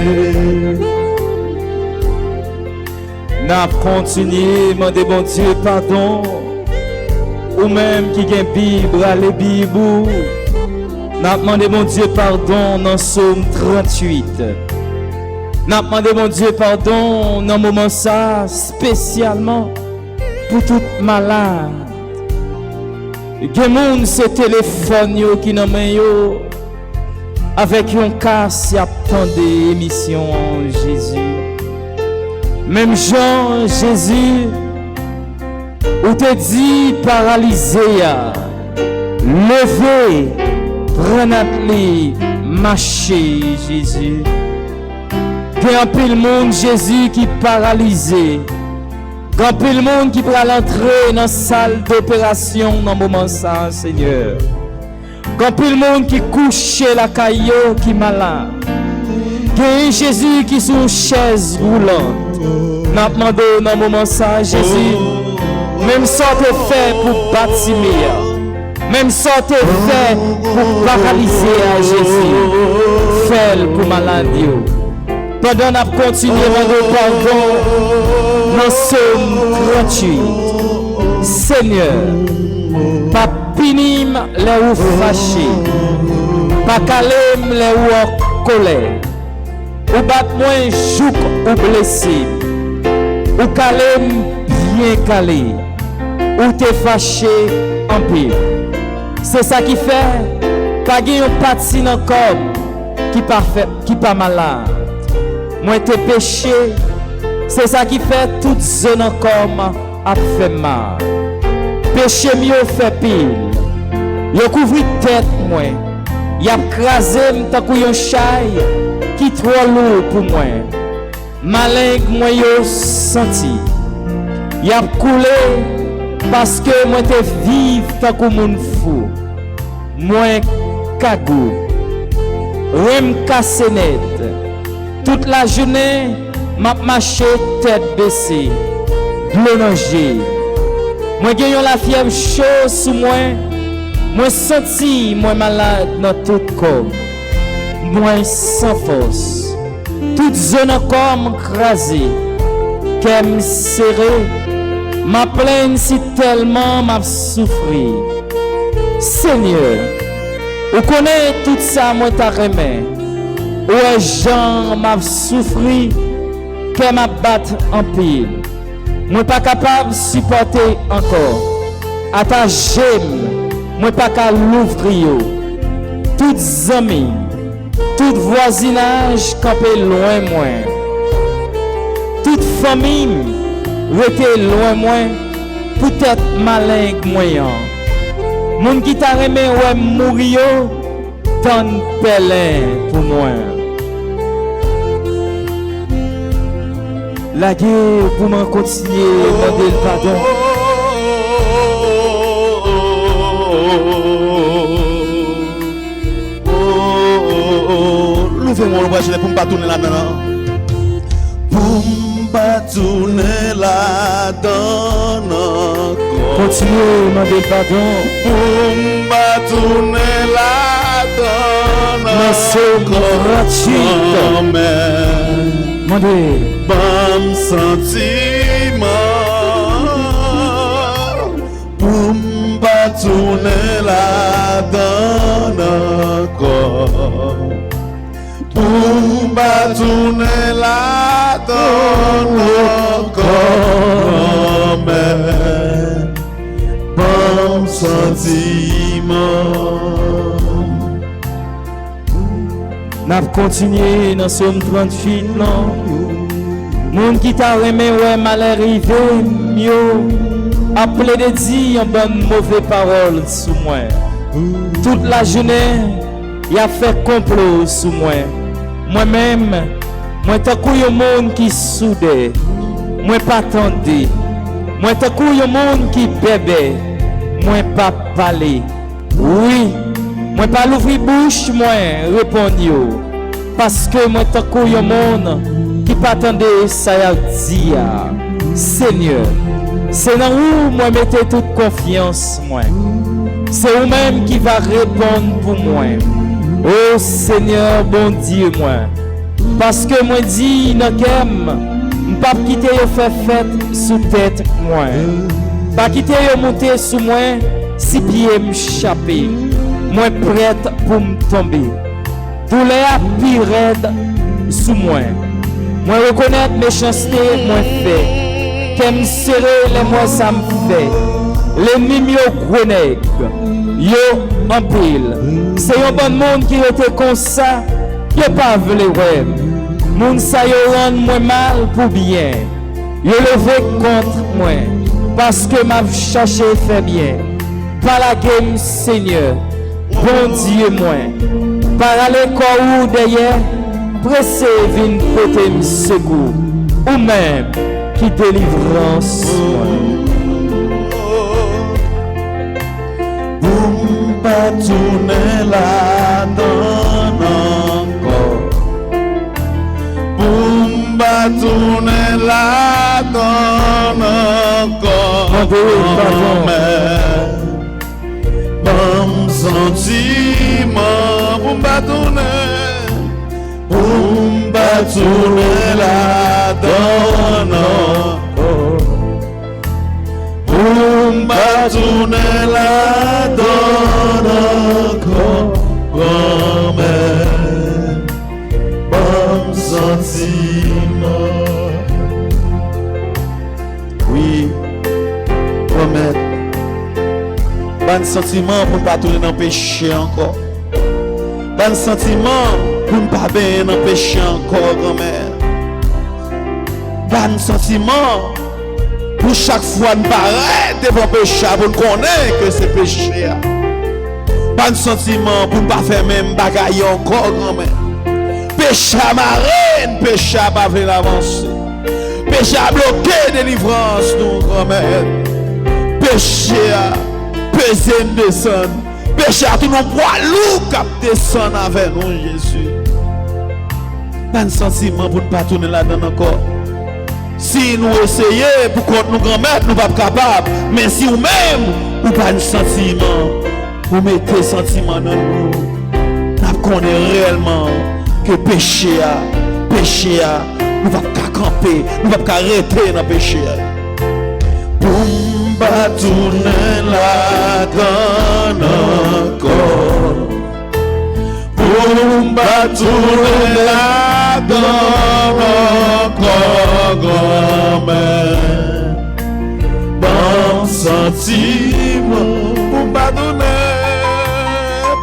N'a continué demander bon Dieu pardon. Ou même qui a Bible, allez Bible. N'a demandé mon Dieu pardon dans Psaume 38. N'a demandé mon Dieu pardon dans moment ça spécialement pour tout malade. Gen moun se téléphone yo qui nan main yo avec un casse y attendait émission Jésus. Même Jean Jésus ou te dit paralysé levé prenez marcher Jésus. Gen pile monde Jésus qui paralysé. Gen pile monde qui va l'entrer dans salle d'opération dans moment ça Seigneur. Gen pile monde qui couche la caillou qui malade. Gen Jésus qui sur chaise roulante. N'a demandé dans moment ça Jésus. Même ça te fait pour Bartimée. Même ça te fait pour paralyser à Jésus. Fais pour maladie. pendant n'a continué de pardon dans Somme 38. Seigneur, pas pinim les ou fâché, pas calem les ou en colère, ou bat moins jouk ou blessé, ou calem bien calé, ou t'es fâché en pile. C'est ça qui fait pas gagner un parti dans corps qui pas malade. Moi t'es péché, c'est ça qui fait toute zone encore a fait mal. Péché mieux fait pile. Yo couvri tête moi. Y a crasé tant que un chai qui trop lourd pour moi. Malin moi yo senti. Y a coulé parce que moi t'es vive tant que moun fou. Moi kagou. Rem cassé net. Toute la journée, m'a marché tête baissée, blonangé. Moi gagnons la fièvre chaude sous moi, moi senti moi malade dans tout corps, moi sans force. Toute zone encore crasée, qu'elle serré, ma plaine si tellement m'a souffri. Seigneur, vous connaissez tout ça moi ta remet. Ouais, Jean m'a souffri, qu'elle m'a battu en pile. Moi pas capable de supporter encore. À ta gemme, moi pas capable l'ouvrir. Toutes amis, tout voisinage campé loin moins. Toute famille était loin moins. Peut-être malin moyen. Moun qui t'a remis ouais mourir, ton pelin pour moi. La guerre pour m'en continuer, demander le pardon. Levez-moi le bras, pour me pas tourner là-dedans. Pour me pas tourner là-dedans. Continuez, demander le pardon. Pour me pas tourner là-dedans. Mais c'est gratuit. Demandez. Bon sentiment pour m'pas tourner là-dedans encore, pour m'pas tourner là-dedans encore, mais bon sentiment. N'a continué dans Somme 38 non. Moun qui t'a remis ouais mal arrivé mieux appelé de dire une bonne mauvaise parole sous moi. Toute la journée il a fait complot sous moi. Moi-même moi t'as cou un monde qui soudé. Moi pas tendé. Moi t'as cou un monde qui bébé. Moi pas parler. Oui, moi pas l'ouvrir bouche moi répondre yo. Parce que moi t'as cou un monde qui pas attendait ça y a dit Seigneur, c'est dans où moi mettez toute confiance moi. C'est vous-même qui va répondre pour moi. Oh Seigneur, bon Dieu moi. Parce que moi dis non qu'aime, pas quitter yo faire fête sous tête moi. Pas quitter yo monter sous moi, si pieds m'échapper. Moi prête pour me tomber. Douleur pire raide sous moi. Moi reconnaître méchanceté, moi fait. Qu'elle me serrer les mois ça me fait. L'ennemi yo gros nègre, yo en pile. C'est un bon monde qui était comme ça, qui pas voulu ouais. Moun sa yo rend moi mal pour bien. Yo levé contre moi parce que m'a cherché fait bien. Par la game Seigneur, bon Dieu moi. Par aller quoi ou derrière. Pressé vin côté me secours ou même qui délivrance Pour pas tourner là-dedans encore, pour pas tourner là-dedans encore, bon sentiment pour pas tourner. tourner la donne encore. M'ba tourner la donne encore. Grand-mère, bon sentiment. Oui, grand-mère, bon sentiment pour ne pas tourner dans le péché encore. Bon sentiment pour ne pas bien dans le péché encore, grand-mère. Bon sentiment pour chaque fois ne pas arrêter devant le péché pour nous connaître que c'est péché. Bon sentiment pour ne pas faire même bagaille encore, grand-mère. Péché à marraine, péché à pas faire avancer. Péché à bloquer délivrance, nous, grand-mère. Péché à peser une descendre. Péché à tout le poids lourd qui descend avec nous, Jésus. Bon sentiment pour ne pas tourner là-dedans encore. Si nous essayons pour contre nous grand-mère, nous ne sommes pas capables. Mais si nous-mêmes, nous pas un sentiment, vous mettez sentiment dans nous, nous connaissons réellement que péché, nous ne pouvons pas camper, nous ne pouvons pas arrêter dans le péché. Pour ne pas tourner la donne encore. Pour ne pas tourner la donne encore, grand-mère. Bon sentiment pour ne pas donner.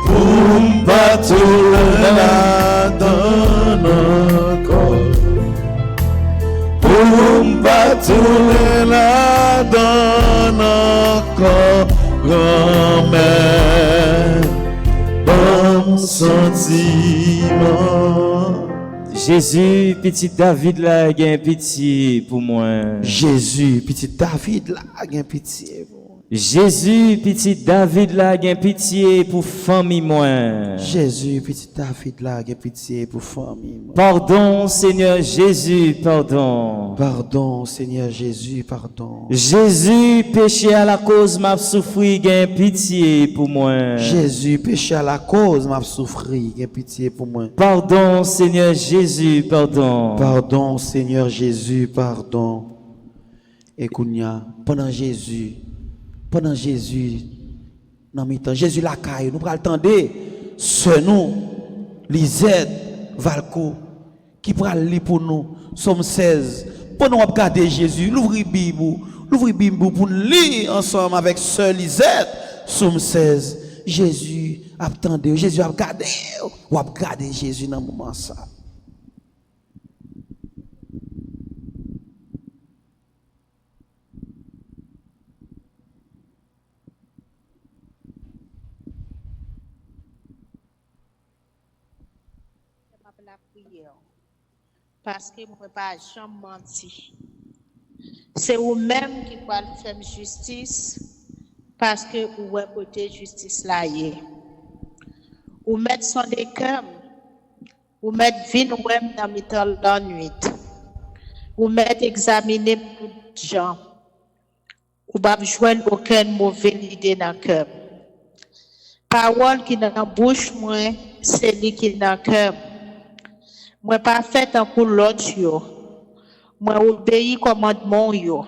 Pour ne pas tourner la donne encore. Pour ne pas tourner la donne encore, grand-mère. Bon sentiment. Jésus, petit David là, gain pitié pour moi. Jésus, petit David là, gain pitié. Jésus, petit David là, gain pitié pour famille moi. Jésus, petit David là, gain pitié pour famille. Pardon, Seigneur Jésus, pardon. Pardon, Seigneur Jésus, pardon. Jésus, péché à la cause m'a souffri, gain pitié pour moi. Jésus, péché à la cause m'a souffri, gain pitié pour moi. Pardon, Seigneur Jésus, pardon. Pardon, Seigneur Jésus, pardon. Et Kounia, pendant Jésus, dans mi temps, Jésus la caille, nous pral tendre, ce nous, Lisette, Valco, qui pral li pour nous, Somme 16, pour nous regarder Jésus, l'ouvrir Bible pour nous lire ensemble avec sœur Lisette, Somme 16, Jésus a attendu, Jésus a regardé, ou a regardé Jésus dans le moment ça. Parce que je ne peux pas jamais mentir. C'est vous-même qui pouvez faire justice parce que vous avez côté justice là. Vous mettez son décam, vous mettez vin dans le temps de la nuit. Vous mettez examiner tout gens. Vous ne pouvez pas joindre aucune mauvaise idée dans le cœur. Parole qui est dans la bouche, c'est lui qui est dans le cœur. Moi pas fait en coup l'autre yo. Moi obéi commandement yo.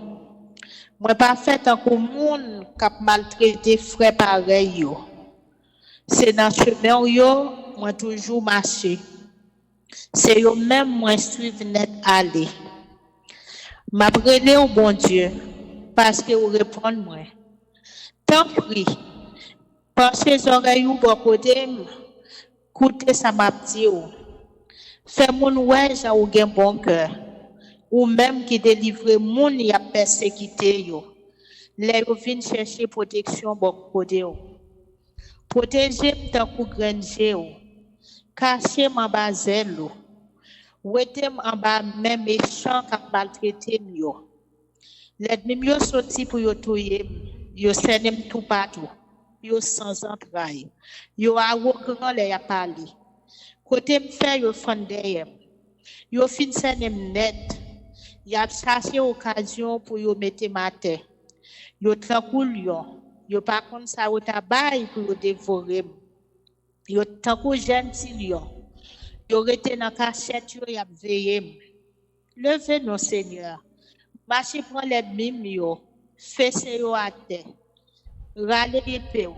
Moi pas fait en coup moun k'ap maltraité frère pareil yo. C'est dans chemin yo, moi toujours marcher. C'est yo même moi suivre net aller. M'a brûlé au bon Dieu parce que vous répondez moi. Tant pis. Pensez les oreilles ou bon côté, écoutez ça m'a dit. Fait moun ouais Jean ou gen bon cœur ou même qui délivre moun y a persécuté yo. Les yo vinn chercher protection bon côté yo. Protéger tant kou granger yo. Cacher m'en bas zèle yo. Wete en bas même méchant qui maltraité yo. Les même yo sorti pour yo touyer, yo senem tout partout. Yo sans entrailles. Yo arrogant les a parlé. Côté me fait yo fondé yo fin senem net y a cherché occasion pour yo mettre matin yo tranquille yo pas comme ça ou tabac pour yo dévorer yo tankou gentil Yo rete dans cachette, yo y a veillé. Levez nos Seigneur. Marchez pour l'ennemi, yo. Fessez yo à terre. Râlez épée, yo.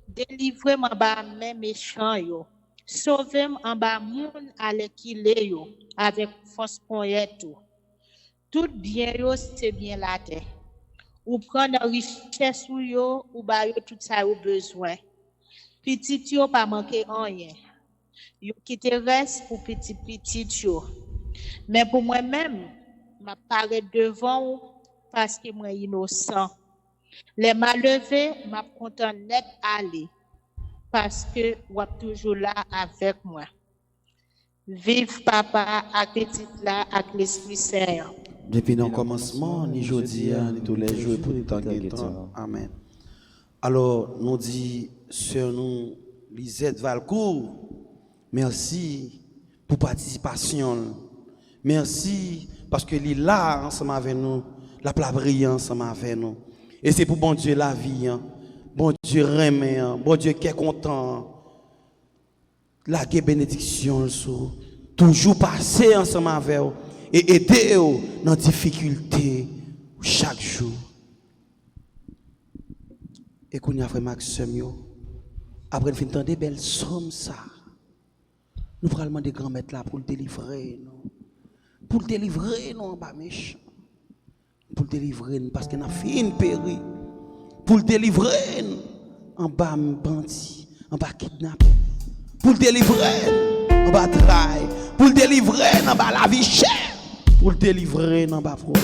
Délivrez-moi bas mes méchants, yo. Sauvez-moi en bas moun à l'équilé, yo. Avec force poignet, tout. Tout bien, yo, c'est bien la terre. Ou prendre richesse ou yo, ou ba yo tout ça yo besoin. Petit yo pas manquer rien. Yo qui te reste pour petit yo. Mais pour moi-même, m'a paraît devant ou parce que moi innocent. Les m'a levé, m'a content net aller parce que ou toujours là avec moi. Vive papa avec petit là avec l'Esprit Saint. Depuis le commencement, ni jeudi, ni tous les jours, pour tout le temps. Amen. Alors, nous dit, sœur nous, Lisette Valcourt, merci pour la participation. Merci parce que l'île là ensemble avec nous, la prière ensemble avec nous. Et c'est pour bon Dieu la vie, bon Dieu remet, bon Dieu qui est content. La bénédiction, toujours passer ensemble avec vous. Et aider dans les difficultés chaque jour. Et qu'on y a fait Maxime, après le fin de des belles sommes, ça. Nous prenons demander grand maître là pour le délivrer. Pour le délivrer, non, en bas méchant. Pour le délivrer, parce qu'il a fait une péri. Pour le délivrer, en bas bandit, en bas kidnappé. Pour le délivrer, en bas trail. Pour le délivrer, en bas la vie chère. Pour le délivrer dans bas problème.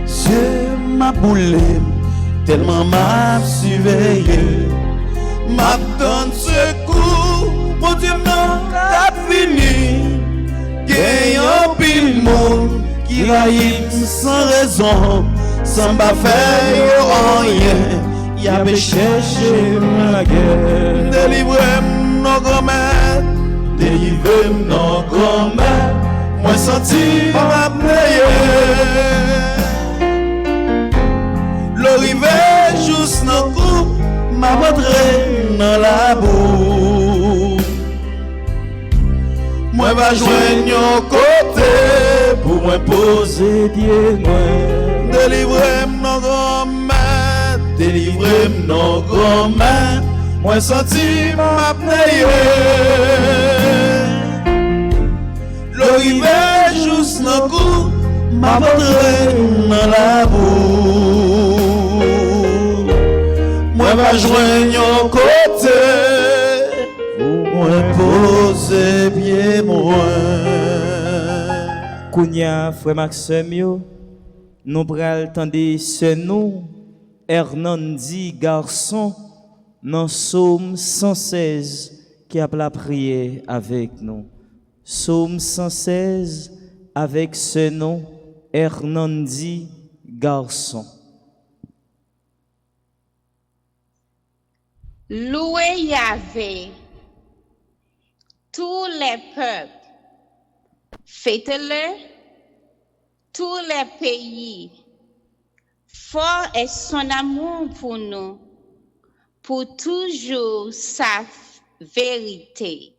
Dieu m'a boulé, tellement m'a surveillé. M'a donné secours, mon Dieu m'a fini. Qu'il y a un pile monde qui raït sans raison, sans pas faire rien. Il a cherché la guerre. Délivrez-moi nos grand-mères, délivrez-moi nos grand-mères. Moi senti ma prière. L'arrivée juste dans le coup. M'a montré dans la boue. Moi va joindre un côté pour moi poser pied moi. Délivrez-moi nos grand-mères, délivrez-moi nos grand-mères. Moi senti ma prière. L'arrivée juste dans le coup. M'a montré dans la boue. Moi va joindre un côté pour moi poser pied moi. Kounia frère Maxime, nous pral tande ce nous Hernandi garçon dans Psaume 116 qui a la prière avec nous. Psaume 116 avec ce nom Hernandi garçon. Louez Yahvé, tous les peuples, faites-le, tous les pays. Fort est son amour pour nous, pour toujours sa vérité.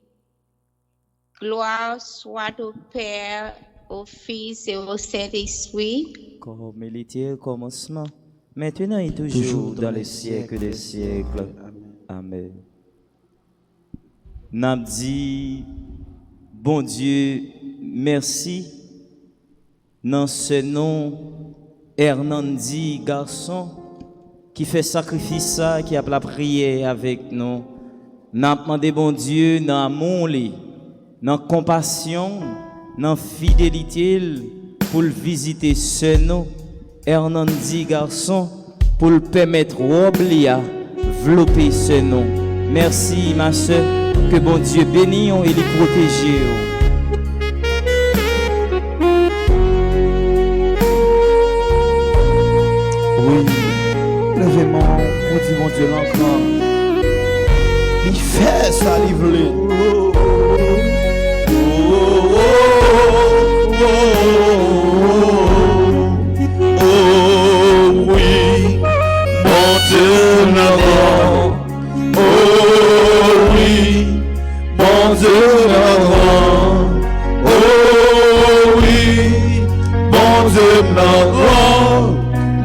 Gloire soit au Père, au Fils et au Saint-Esprit. Comme il était au commencement, maintenant et toujours dans les siècles des siècles. Amen. N'a dit, bon Dieu, merci. Dans ce nom, Hernandi garçon, qui fait sacrifice, qui a la prière avec nous. N'a demandé, bon Dieu, dans amour, dans compassion, dans fidélité, pour le visiter ce nom, Hernandi garçon, pour le permettre d'oublier. Développer ce nom. Merci ma soeur, que bon Dieu bénisse et les protège. Oui, levez-moi pour dire mon Dieu l'encore. Il fait ça, livrer. Oui, mon Dieu grand. Oh oui, mon Dieu grand. Oh oui, mon Dieu grand.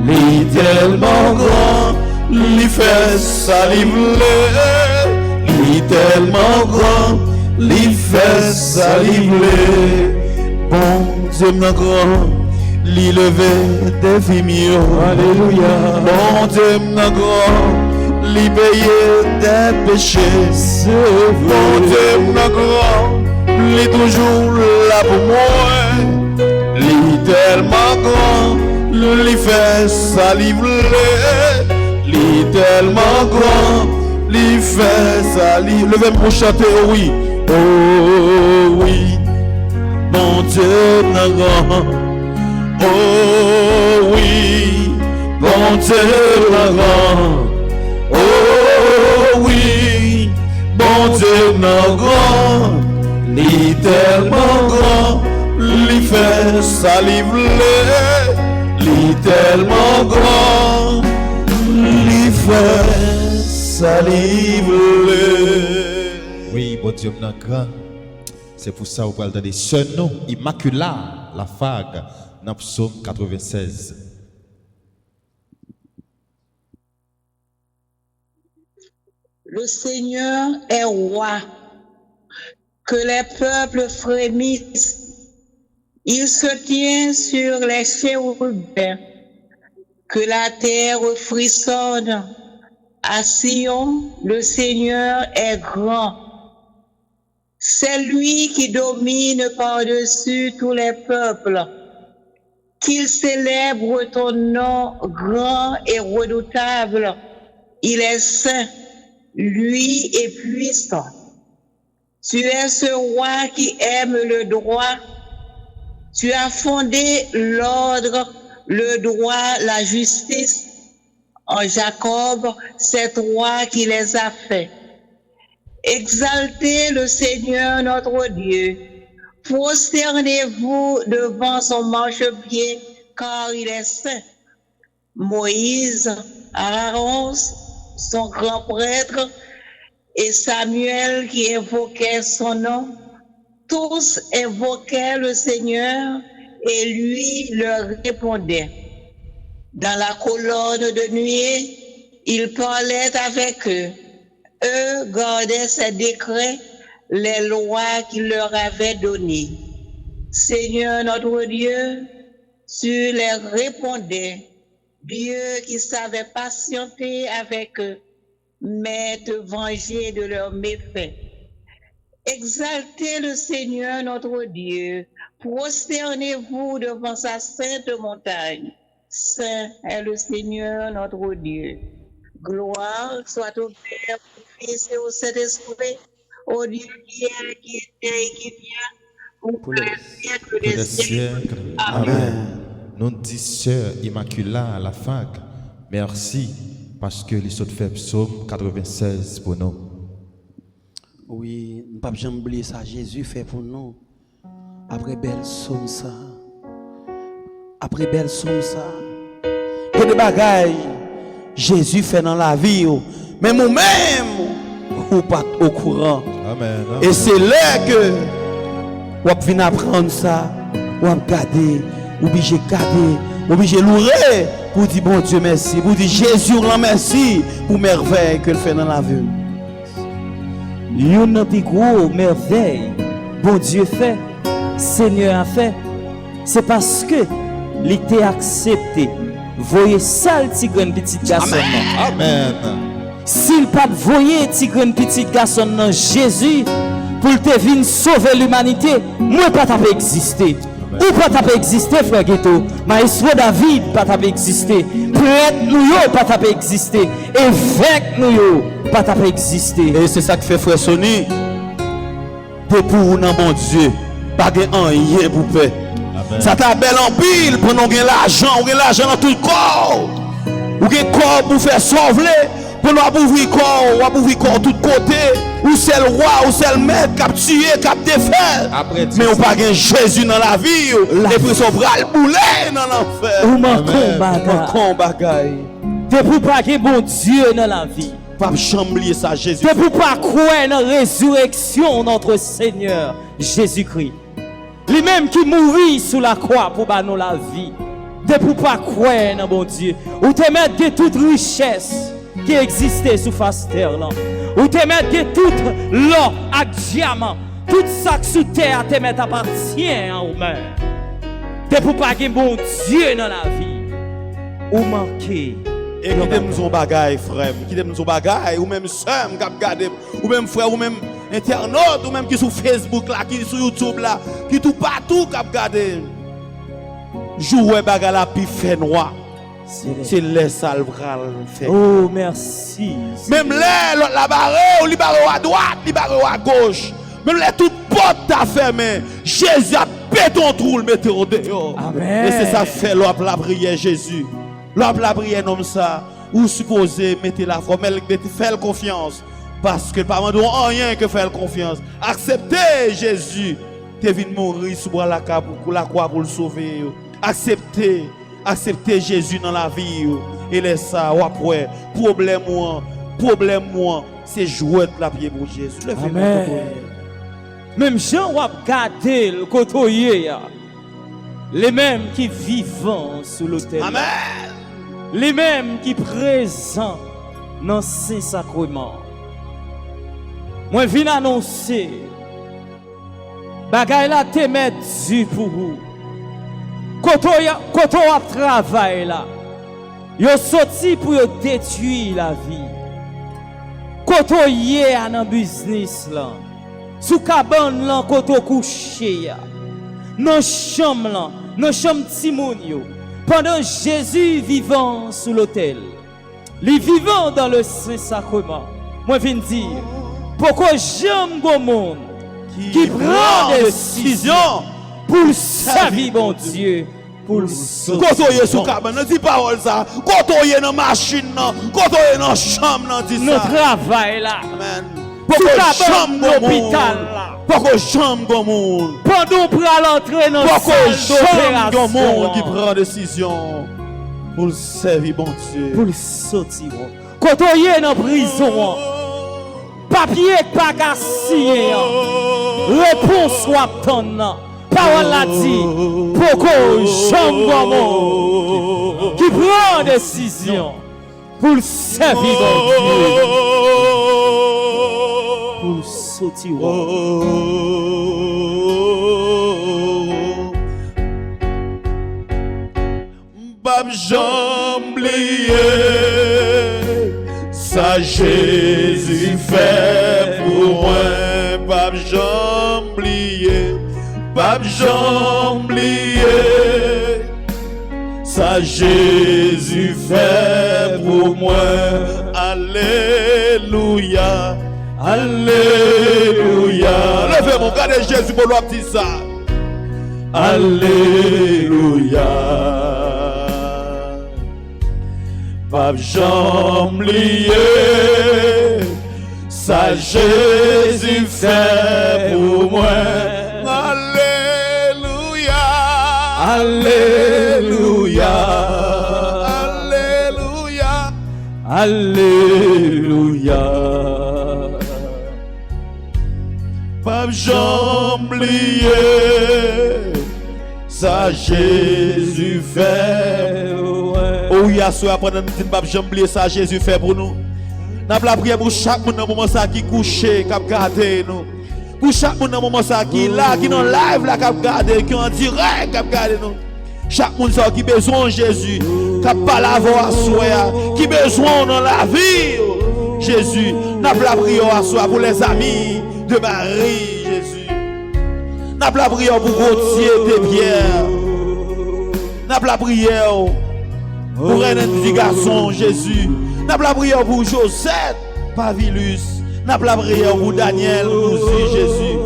Lui tellement grand, lui fait ça, livrer. Lui tellement grand, lui fait ça, livrer. Bon Dieu grand. Li levé des vimios. Alléluia. Mon Dieu grand, li payé des péchés. Mon Dieu grand, li toujours là pour moi. Li tellement grand, li fait ça livrer. Li tellement grand, li fait ça livrer. Levez pour chanter, oh oui. Oh oui, mon Dieu grand. Oh oui, bon Dieu grand. Oh oui, bon Dieu grand. Li tellement grand, li fait ça livrer. Li tellement grand, li fait ça livrer. Oui, bon Dieu grand. C'est pour ça qu'on parle de ce nom Immaculata, la Fag. Dans Psaume 96. Le Seigneur est roi, que les peuples frémissent. Il se tient sur les chérubins, que la terre frissonne. À Sion, le Seigneur est grand. C'est lui qui domine par-dessus tous les peuples. Qu'il célèbre ton nom grand et redoutable. Il est saint, lui est puissant. Tu es ce roi qui aime le droit. Tu as fondé l'ordre, le droit, la justice. En Jacob, c'est toi qui les as faits. Exaltez le Seigneur notre Dieu. Prosternez-vous devant son marchepied, car il est saint. Moïse, Aaron, son grand prêtre, et Samuel qui évoquait son nom, tous invoquaient le Seigneur et lui leur répondait. Dans la colonne de nuée, il parlait avec eux. Eux gardaient ses décrets, les lois qu'il leur avait données. Seigneur notre Dieu, tu les répondais, Dieu qui savait patienter avec eux, mais te venger de leurs méfaits. Exaltez le Seigneur notre Dieu, prosternez-vous devant sa sainte montagne. Saint est le Seigneur notre Dieu. Gloire soit au Père, au Fils et au Saint-Esprit, au Dieu qui est, qui était et qui vient, pour les siècles des siècles. Amen. Nous disons, Sœur Immaculata, la Fag, merci parce que les autres fait Psaume 96 pour nous. Oui, nous ne pouvons jamais oublier ça. Jésus fait pour nous. Après belle somme ça. Après belle somme ça. Il y a des bagailles Jésus fait dans la vie. Mais nous-mêmes, nous ne sommes pas au courant. Amen. Et c'est là que vous venez apprendre ça. Vous regardez, obligé de garder, obligé de louer pour dire bon Dieu merci. Pour dire Jésus rend merci pour merveille que le fait dans la vie. Une plus gros merveille, bon Dieu fait, Seigneur a fait, c'est parce que il était accepté. Voyez ça le petit grand petit garçon. Amen. S'il pas voyait petit grand petit garçon dans Jésus pour te venir sauver l'humanité, moi pas t'avait existé. Ou pas t'avait existé frère Ghetto. Maestro David pas t'avait existé. Prêtre nous pas t'avait existé. Évêque nous pas t'avait existé. Et c'est ça que fait frère Sonny. Pour nous dans mon Dieu, pas de rien pour paix. Ça t'a belle en pile pour nous gagner l'argent, ou gagner l'argent dans tout le corps. Ou gagner corps pour faire sauver, Pour nous ouvrir corps tout côté, ou c'est le roi, ou c'est le maître qui a tué, qui a défait. Mais on pas gain Jésus dans la vie, et puis son bras le boulet dans l'enfer. Ou man bagay. T'es pour pas que bon Dieu dans la vie. Pas chamblier ça Jésus. T'es pour pas croire dans la résurrection de notre Seigneur Jésus-Christ. Lui-même qui mourit sous la croix pour nous la vie. T'es pour pas croire dans bon Dieu. Ou te mettre de toute richesse qui existait sous face terre là. Ou te mettre de toute l'or à diamant. Tout ça qui sous terre te mettre appartient à vous-même. T'es pour pas que bon Dieu dans la vie. Ou manquer. Et qui t'aime son bagaille, frère, qui t'aime son bagaille, ou même soeur, qui regarde, ou même frère, ou même internaute, ou même qui sur Facebook là, qui sur YouTube là, qui tout partout, qui regarde. Jouer bagaille la puis fait noir. C'est les sales bras fait. Oh, merci. Même les, la barre, ou li barre à droite, li barre à gauche. Même les toutes portes t'a fermé. Jésus a pété ton trou, le mettez au dehors. Amen. Et c'est ça fait l'op la prière Jésus. L'op la prière comme ça. Ou supposez mettre la foi, mais faire confiance. Parce que pas de rien que faire confiance. Acceptez Jésus. Tu viens mourir sous la croix pour le sauver. Acceptez Jésus dans la vie. Et laisse ça, ou après, problème moi, c'est jouer de la prière pour Jésus. Amen. Même Jean a gardé le côtoyer. Les mêmes qui vivent sous l'autel. Amen. Les mêmes qui présents dans ces sacrements. Moi, je viens annoncer. Bagay la te met du pour vous. Quand on travaille là, yo sorti pour yo détruire la vie. Quand on y est dans business là, sous cabane là, quand on couché, dans chambre là, dans chambre Timoun yo. Pendant Jésus vivant sous l'autel, les vivant dans le Saint-Sacrement, moi je viens dire, pourquoi j'aime le monde qui prend des décisions pour servir mon Dieu, pour le sauver. Quand on est sous cabane, ne dis pas ça. Quand on est dans la machine, quand on est dans la chambre, dis ça. Notre travail là. Amen. Pourquoi chambre l'hôpital là. Pourquoi chambre dans le monde. Pendant pour l'entrer dans la salle d'opération. Pourquoi monde qui d'opération. prend décision pour le servir bon Dieu. Pour le sortir. Quand on est dans la prison, papier pas cassé. Réponse soit ton. Parole l'a dit. Pourquoi chambre qui prend décision pour le servir bon Dieu. Pour le sortir. Bab jamblier, ça Jésus fait pour moi. Bab jamblier, Bab jamblier, ça Jésus fait pour moi. Alléluia, Alléluia. Levez mon regardez Jésus pour leur petit ça. Alléluia. Pas j'oublier, ça Jésus fait pour moi. Alléluia, Alléluia, Alléluia, Alléluia. Pas j'oublier, ça Jésus fait. Oh oui, à ce après nous ne pas oublier ça Jésus fait pour nous. N'a pas prier pour chaque monde dans moment ça qui couché, qui a gardé nous. Pour chaque monde dans moment ça qui là, qui dans live là qui a gardé, qui en direct qui a gardé nous. Chaque monde ça qui besoin de Jésus, qui a pas la voix à soi, qui besoin dans la vie. Jésus, n'a pas prier à soi pour les amis de Marie, Jésus. N'a pas prier pour Gauthier de Pierre. N'a pas prier pour un petit garçon, Jésus. N'a pas prié pour Joseph, Pavilus. N'a pas prié pour Daniel, aussi, Jésus.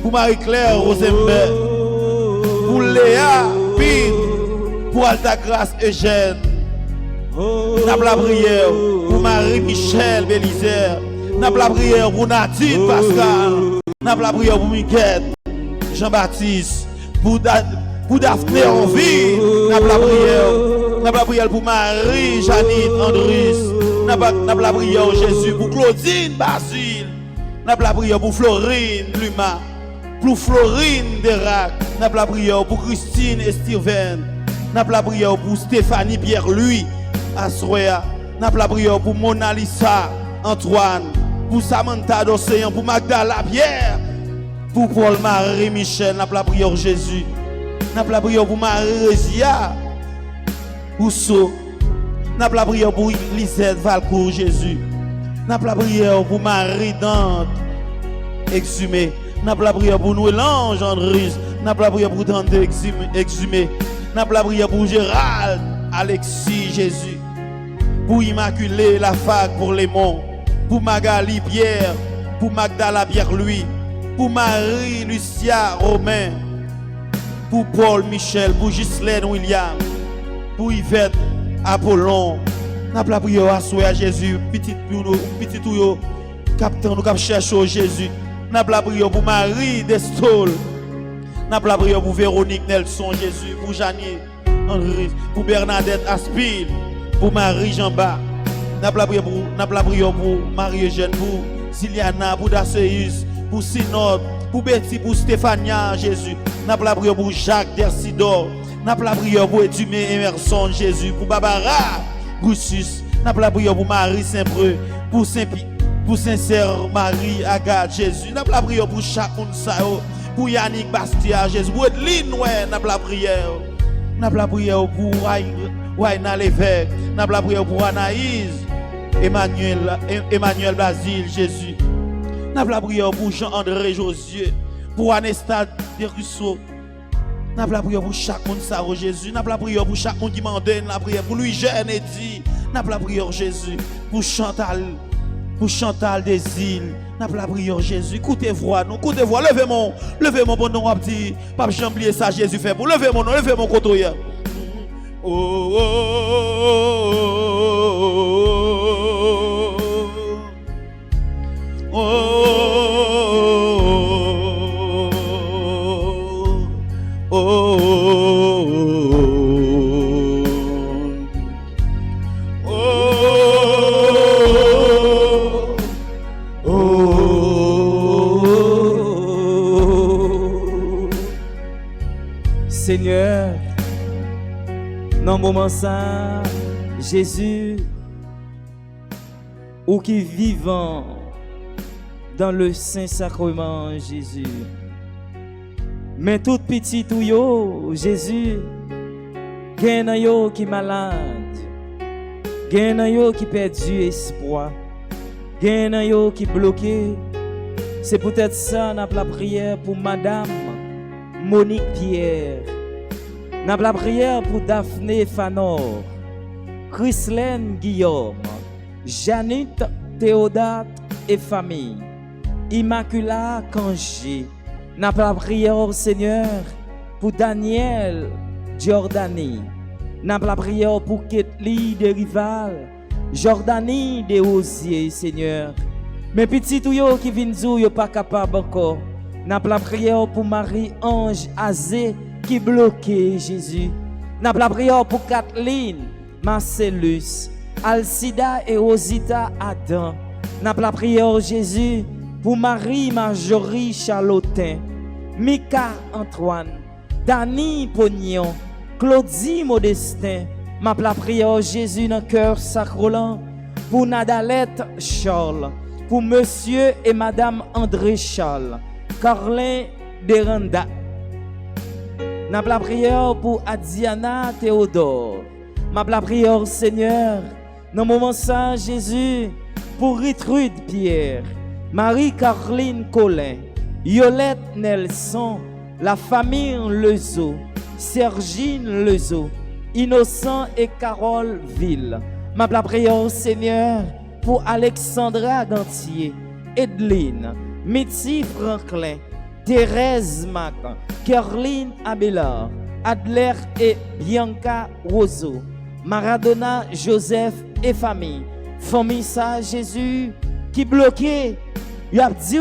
Pour Marie-Claire, Rosenberg. Pour Léa, Pete. Pour Altagrace, Eugène. N'a la prière pour Marie-Michel Bélizer. N'a la prière pour Nadine Pascal. N'a la prière pour Miquette Jean-Baptiste. Pour Daphné Envie. N'a la prière pour Marie Janine Andris. N'a la prière Jésus pour Claudine Basile. N'a la prière pour Florine Luma. Pour Florine Derac. N'a la prière pour Christine Estirven. N'a la prière pour Stéphanie Pierre-Louis Asroya. N'a la prière pour Mona Lisa Antoine. Pour Samantha d'Océan. Pour Magdala Pierre. Pour Paul Marie Michel. N'a la prière Jésus. N'a la prière pour Marie Rézia Rousseau. N'a la prière pour Lisette Valcourt Jésus. N'a la prière pour Marie Dante Exhumé. N'a la prière pour Noël Ange Andris. N'a la prière pour Dante Exhumé. N'a la prière pour Gérald Alexis Jésus. Pour Immaculée Lafac pour les monts. Pour Magali Pierre. Pour Magdala Pierre-Louis. Pour Marie Lucia Romain. Pour Paul Michel. Pour Ghislaine William. Pour Yvette Apollon. N'a la prière à soi à Jésus. Petit tout capitaine nous cap chercher Jésus. N'a la prière pour Marie Destol. N'a la prière pour Véronique Nelson Jésus. Pour Janie André. Pour Bernadette Aspil. Pour Marie Jean-Bas. N'a la prière pour Marie Eugène. Pour Siliana. Pour Daceus. Pour Synode. Pour Betty. Pour Stéphania Jésus. N'a la prière pour Jacques Dersidor. N'a la prière pour Edumé Emerson Jésus. Pour Barbara Goussus. N'a la prière pour Marie Saint-Preux. Pour Sincère Marie Agathe Jésus. N'a la prière pour chaque monde. Pour Yannick Bastia Jésus. Pour Edline ouais. N'a la prière. N'a la prière pour Wayna Lévesque. N'a la prière pour Anaïs Emmanuel Basile Jésus. N'a la prière pour Jean-André Josieu. Pour Anestade Desruisseaux. N'a la prière pour chaque monde ça Jésus. N'a la prière pour chaque monde qui m'en donne la prière. Pour Louis Jeune et dit. N'a la prière Jésus. Pour Chantal des îles. N'a la prière Jésus. Écoutez voix nous. Écoutez voix. Levez mon bon nom à petit. Pas oublier ça Jésus fait pour lever mon nom. Levez mon côté. Oh, oh, oh, oh, oh, oh, oh, Seigneur, dans le moment ça, Jésus, ou qui vivant dans le Saint-Sacrement, Jésus. Mais tout petit tout yo, Jésus, gen yo qui malade, gen yo qui perdu espoir, gen yo qui bloqué. C'est peut-être ça n'a la prière pour Madame Monique Pierre. N'a la prière pour Daphné Fanor, Chrislaine Guillaume, Janite Théodate et famille, Immacula Kangé. N'a la prière Seigneur pour Daniel Giordani. N'a la prière pour Ketli de Rival, Jordanie de Osier Seigneur. Mais petit ou yo qui vient dire yo pas capable encore. N'a la prière pour Marie-Ange Azé qui bloqué Jésus. N'a la prière pour Kathleen Marcellus, Alcida et Rosita Adam. N'a la prière Jésus pour Marie-Marjorie Charlotin, Mika Antoine, Dani Pognon, Claudie Modestin. Ma la prière Jésus dans le cœur sacrolant pour Nadalette Charles, pour Monsieur et Madame André Charles, Carlin Deranda. N'a la prière pour Adiana Théodore. Ma la prière Seigneur, dans le moment ça, Jésus, pour Ritrude Pierre, Marie-Caroline Colin, Yolette Nelson, la famille Lezo, Sergine Lezo, Innocent et Carole Ville. Ma la prière Seigneur, pour Alexandra Gantier, Edline, Mitzi Franklin, Thérèse Mac, Caroline Abelard, Adler et Bianca Roseau. Maradona, Joseph et famille. Famille ça, Jésus qui bloqué. Il a dit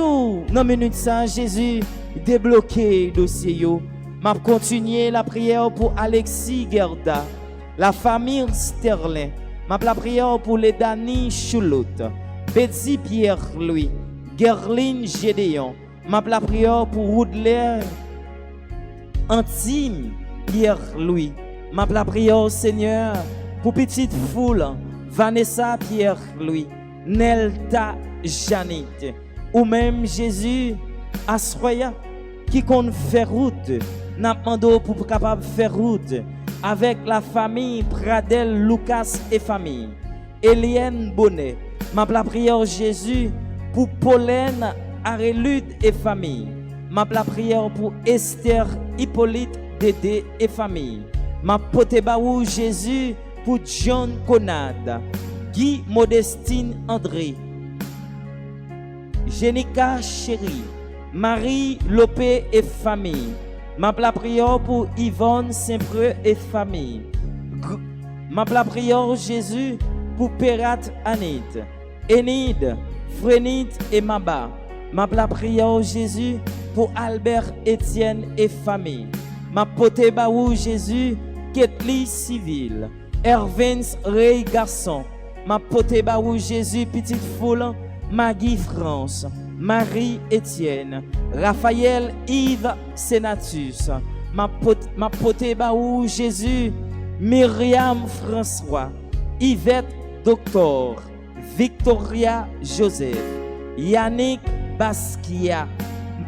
dans minute ça, Jésus débloqué dossier yo. M'a continuer la prière pour Alexis Gerda, la famille Sterling. M'a la prière pour les Dani Choulot, Betsy Pierre Louis, Gerline Gédéon. M'a la prière pour Woodler Antime Pierre Louis. M'a la prière Seigneur pour petite foule Vanessa Pierre Louis, Nelta Janit, ou même Jésus Asroya qui compte faire route. N'a demandé pour capable faire route avec la famille Pradel Lucas et famille. Eliane Bonnet, m'a la prière Jésus pour Pauline Arelude et famille. M'a la prière pour Esther Hippolyte Dédé et famille. M'a pote baou Jésus pour John Conad, Guy Modestine André, Jenica Chéri, Marie Lopé et famille. Ma prière pour Yvonne Saint-Preux et famille. Ma prière Jésus pour Perat Anit, Enid, Frenit et Maba. Ma prière Jésus pour Albert Étienne et famille. Ma pote baou Jésus Ketli Civil, Hervins Ray Garçon. Ma pote baou Jésus petite foule Maggie France, Marie Étienne, Raphaël Yves Sénatus, ma pote baou Jésus, Myriam François, Yvette Doctor, Victoria Joseph, Yannick Basquiat,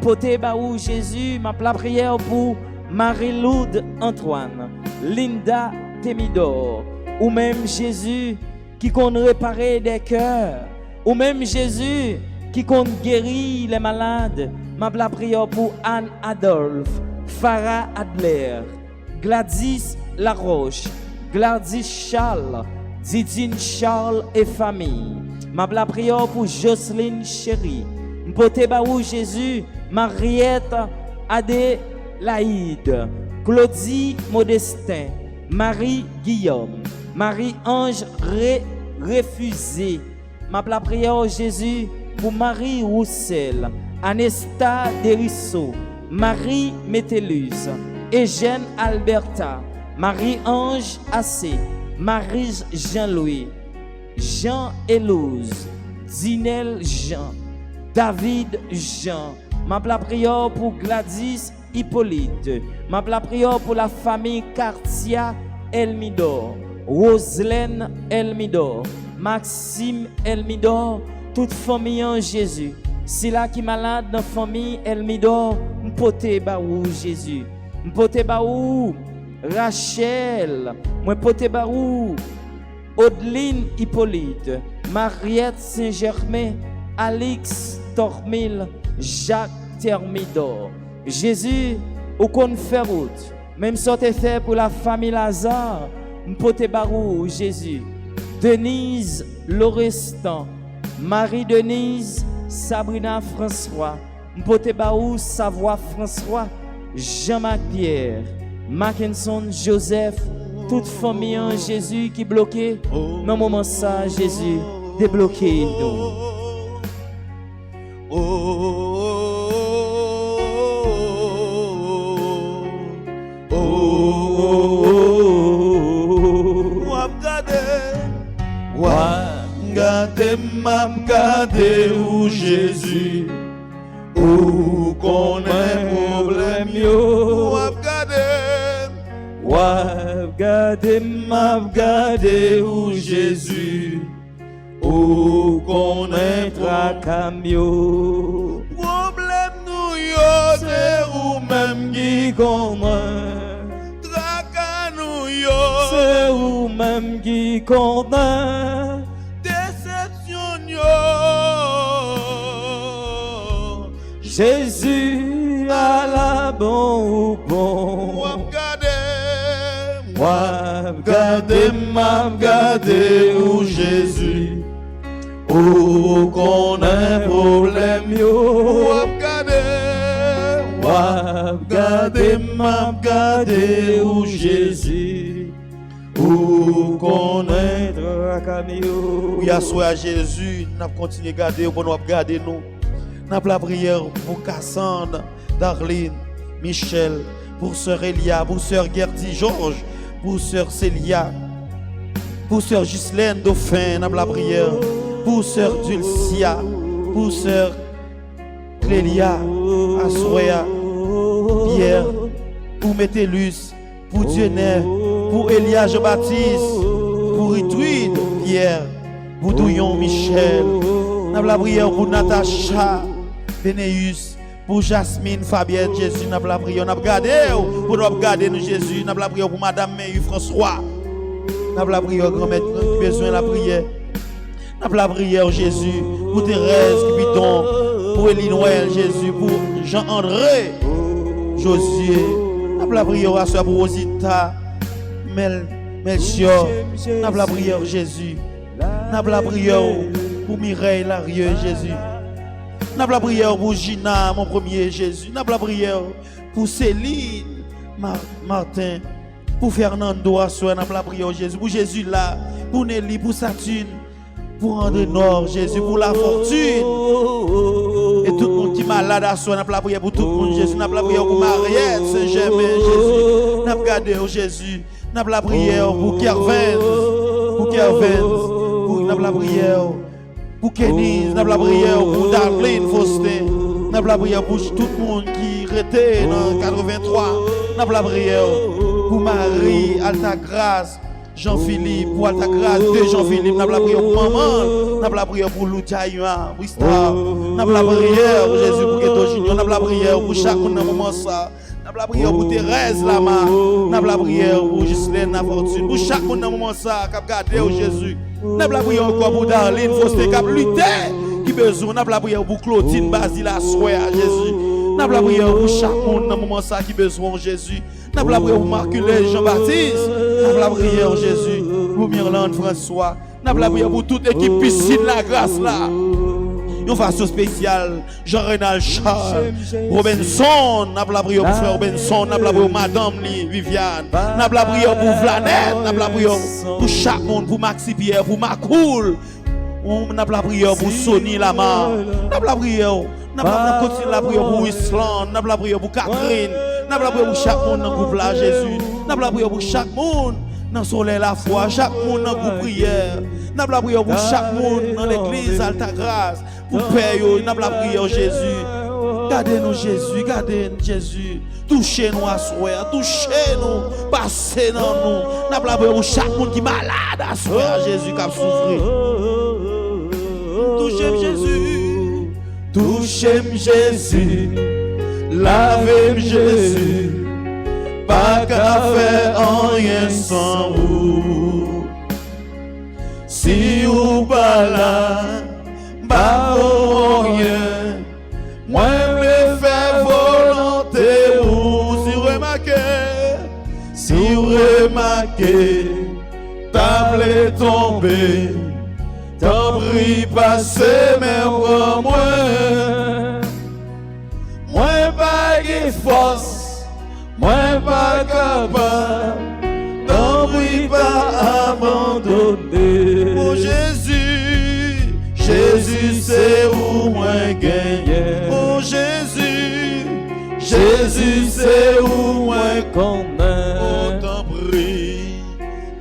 pote baou Jésus, ma prière pour Marie-Loude Antoine, Linda Temidor, ou même Jésus qui compte réparer des cœurs, ou même Jésus qui compte guérir les malades. Ma prière pour Anne Adolphe, Farah Adler, Gladys Laroche, Gladys Charles, Didine Charles et famille. Ma prière pour Jocelyne Chéri, Mpote Baou Jésus, Mariette Adélaïde, Claudie Modestin, Marie Guillaume, Marie-Ange Refusé. Ma prière Jésus pour Marie Roussel, Anesta Derisso, Marie Métellus, Eugène Alberta, Marie-Ange Assé, Marie Jean-Louis, Jean-Élouse, Zinel Jean, David Jean. Ma prière pour Gladys Hippolyte. Ma prière pour la famille Cartia Elmidor, Roselaine Elmidor, Maxime Elmidor, toute famille en Jésus. Si là qui malade dans la famille Elmidor, m'pote baou Jésus. M'pote baou Rachel. M'pote baou Audeline Hippolyte, Mariette Saint-Germain, Alix Tormil, Jacques Thermidor. Jésus, au qu'on fait route. Même si c'est fait pour la famille Lazare, m'pote baou Jésus. Denise Lorestan, Marie-Denise Sabrina François, Mpote Baou Savoie François, Jean-Marc Pierre, Mackinson Joseph, toute famille en Jésus qui bloquait. Dans le moment ça, Jésus débloqué nous. Gade ou Jésus, ou connaît problème yo. Gade ou Jésus, ou connaît trakam yo. Problème nous yo, c'est ou même qui connaît. Traka nous yo, c'est ou même qui connaît. Jésus à la bon ou bon. M'a gade ou Jésus, ou qu'on a problème yo. M'a gade ou Jésus, ou pour connaître. Oui, à Jésus, nous avons continué à garder, pour nous garder nous. Nous avons la prière pour Cassandre, Darlene, Michel, pour Sœur Elia, pour Sœur Gertie Georges, pour Sœur Célia, pour Sœur Ghislaine Dauphin, nous avons la prière, pour Sœur Dulcia, pour Sœur Clélia, Assoya, Pierre, pour Métellus, pour Dieudonné, pour Elia Jean-Baptiste, pour Ritouide, Pierre, pour Douillon Michel, nous avons la prière pour Natacha, Bénéus, pour Jasmine, Fabienne, Jésus, nous avons la prière, nous avons gardé, pour nous garder nous Jésus, nous avons la prière pour Madame Mayu François, nous avons la prière, grand-mère, qui a besoin de la prière, nous avons la prière Jésus, pour Thérèse, Cupidon, pour Elie Noël, Jésus, pour Jean-André, Josué, nous avons la prière à soi pour Rosita, Melchior, nous avons la prière Jésus, nous avons la prière pour Mireille Larieux, Jésus. Nous avons la prière pour Gina, mon premier Jésus. Nous avons la prière pour Céline, Martin, pour Fernando, nous avons la prière Jésus. Pour Jésus là, pour Nelly, pour Saturne, pour André Nord, Jésus, pour la fortune. Et tout le monde qui est malade à soi, nous avons la prière pour tout le monde, Jésus. Nous avons la prière pour Mariette, Saint-Germain, Jésus. Nous avons gardé Jésus. Nous avons la prière pour Kervin, nous avons la prière pour Kenny, nous avons la prière pour Darlene Faustin, nous avons la prière pour tout le monde qui était dans 83, nous avons la prière pour Marie, Altagrace, Jean-Philippe, pour Altagrace, Jean-Philippe, nous avons la prière pour maman, nous avons la prière pour Loutiaïa, pour Star, nous avons la prière pour Jésus, pour Keto Junior, nous avons la prière pour chaque monde dans le moment ça. Nous avons la prière pour Thérèse Lama, nous avons la prière pour Ghislaine La Fortune, pour chaque monde dans le moment ça, qui a gardé au Jésus. Nous avons la prière encore pour Darlene Faustin, qui a lutté, qui a besoin. Nous avons la prière pour Claudine Basile Assoya, Jésus. Nous avons la prière pour chaque monde dans le moment ça, qui a besoin, Jésus. Nous avons la prière pour Marculé Jean-Baptiste. Nous avons la prière, Jésus, pour Myrlande François. Nous avons la prière pour toute l'équipe piscine la grâce là. Une façon spéciale, Jean-Renal Charles, Robinson, nous avons la prière pour frère Robinson, nous avons la prière pour Madame Viviane, nous avons la prière pour Vlanette, nous avons la prière pour chaque monde, pour Maxi Pierre, pour Macoul, nous avons la prière pour Sonny Lamar, nous avons la prière, nous avons la prière pour Islande, nous avons la prière pour Catherine, nous avons la prière pour chaque monde dans le groupe là, Jésus, nous avons la prière pour chaque monde. Dans le soleil la foi, chaque monde dans le prière. Nous avons la prière pour chaque monde dans l'église Altagrace. Pour Père, nous avons la prière Jésus. Gardez-nous Jésus, gardez-nous Jésus. Touchez-nous à soi, touchez-nous, passez dans nous. Nous avons la prière pour chaque monde qui est malade à soi, Jésus qui a souffert. Touchez-moi Jésus, touchez-moi Jésus, lavez-moi Jésus. Pas qu'à faire rien sans vous. Si vous pas là, pas rien. Moi, je faire volonté vous. Si vous remarquez, table tombée, t'en prie passer même pour moi. Moi, pas de force. Moi pas capable, t'en prie pas abandonner. Oh Jésus, Jésus c'est où moi gagne. Oh Jésus, Jésus c'est où moi connaît. Oh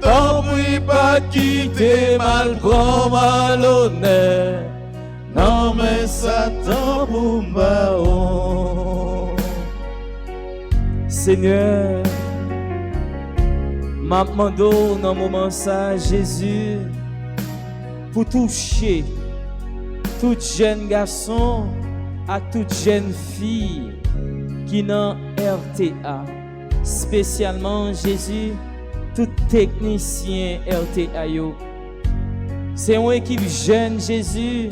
t'en prie pas quitter mal prend malhonnête. Non mais Satan pour m'aon. Seigneur, m'a demandé dans le moment ça, Jésus, pour toucher tout jeune garçon à toute jeune fille qui dans RTA. Spécialement, Jésus, tout technicien RTA. C'est une équipe jeune, Jésus,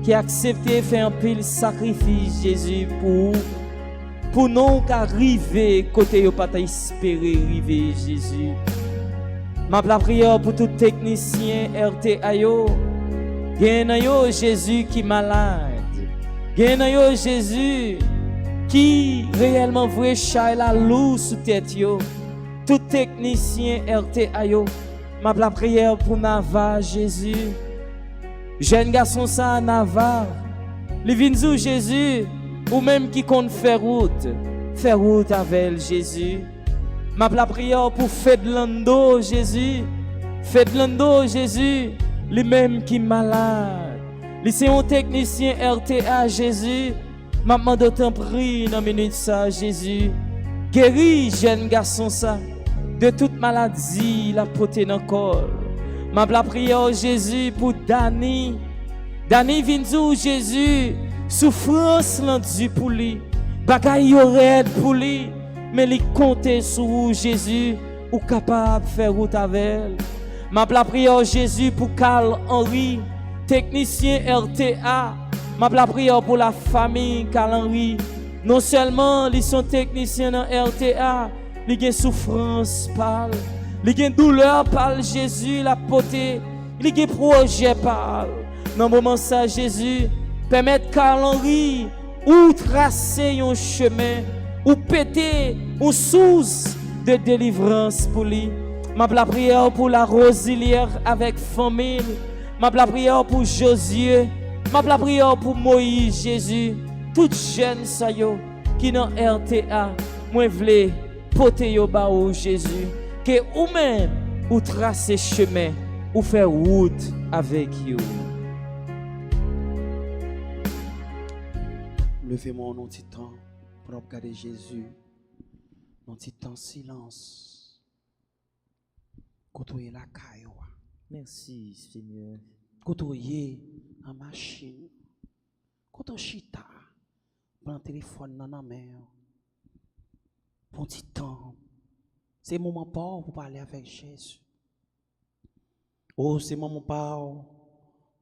qui a accepté de faire un pile sacrifice, Jésus, pour nous arriver côté yo pas espérer arriver Jésus. Ma prière pour tout technicien RTA yo. Gen yo Jésus qui malade. Gen yo Jésus qui réellement vrai chay la lou sous tête yo. tout technicien RTA yo, m'a la prière pour Nava Jésus. Jeune garçon ça Nava, li vinn Jésus, ou même qui compte faire route avec Jésus. M'a la prière pour Fedlando Jésus, Fedlando Jésus, lui-même qui malade. Li c'est un technicien RTA Jésus. M'a demandé t'en prie dans minute ça Jésus. Guéris jeune garçon ça de toute maladie la portée dans corps. M'a la prière Jésus pour Dani. Dani vinn Jésus, souffrance l'endu pour lui. Bagay yo red pour lui, mais li compte sur Jésus ou capable de faire route avec. M'a la prière Jésus pour Carl Henry, technicien RTA. M'a la prière pour la famille Carl Henry. Non seulement ils sont techniciens dans RTA, ils ont souffrance par, ils ont douleur par Jésus la potée, ils ont projet par. Dans le moment ça Jésus permet Carl Henry ou tracer un chemin ou péter une source de délivrance pour lui. M'a la prière pour la Rosilière avec famille. M'a la prière pour Josué. M'a la prière pour Moïse Jésus. Tout jeune sa yo qui dans RTA, moi vle porter yo ba ou Jésus que ou même ou tracer chemin ou faire route avec yo. Levez-moi en petit temps pour regarder Jésus. Un petit temps silence. Côtoyer la caille. Merci Seigneur. Côtoyer en machine. Côtoyer chita. Prends le téléphone dans la main. Pour un petit temps. C'est le moment pour parler avec Jésus. Oh, c'est le moment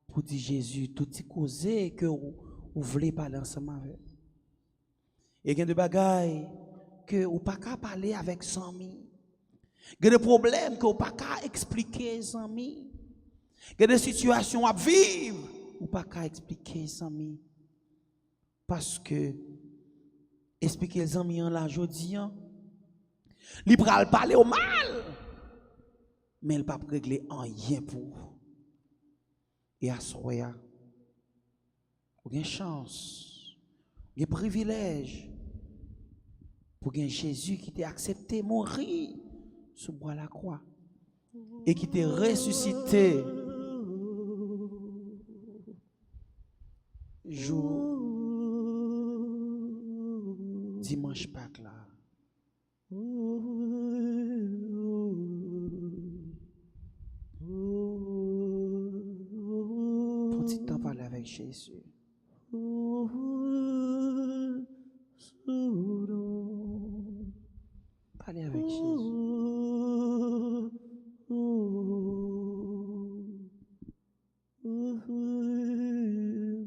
pour dire Jésus, tout ce causé que vous voulez parler ensemble avec. Et il y a des bagailles que vous ne pouvez pas parler avec ses amis. Il y a des problèmes que vous ne pouvez pas expliquer aux amis. Il y a des situations à vivre vous ne pouvez pas expliquer aux amis. Parce que expliquer aux amis en la jodi, il peut parler au mal, mais il ne peut pas régler rien pour vous. Et à ce moment-là, vous avez une chance, vous avez un privilège pour que Jésus qui t'a accepté mourir sur bois la croix et qui t'a ressuscité jour dimanche Pâques là. Petit temps parler avec Jésus. Parler avec Jésus.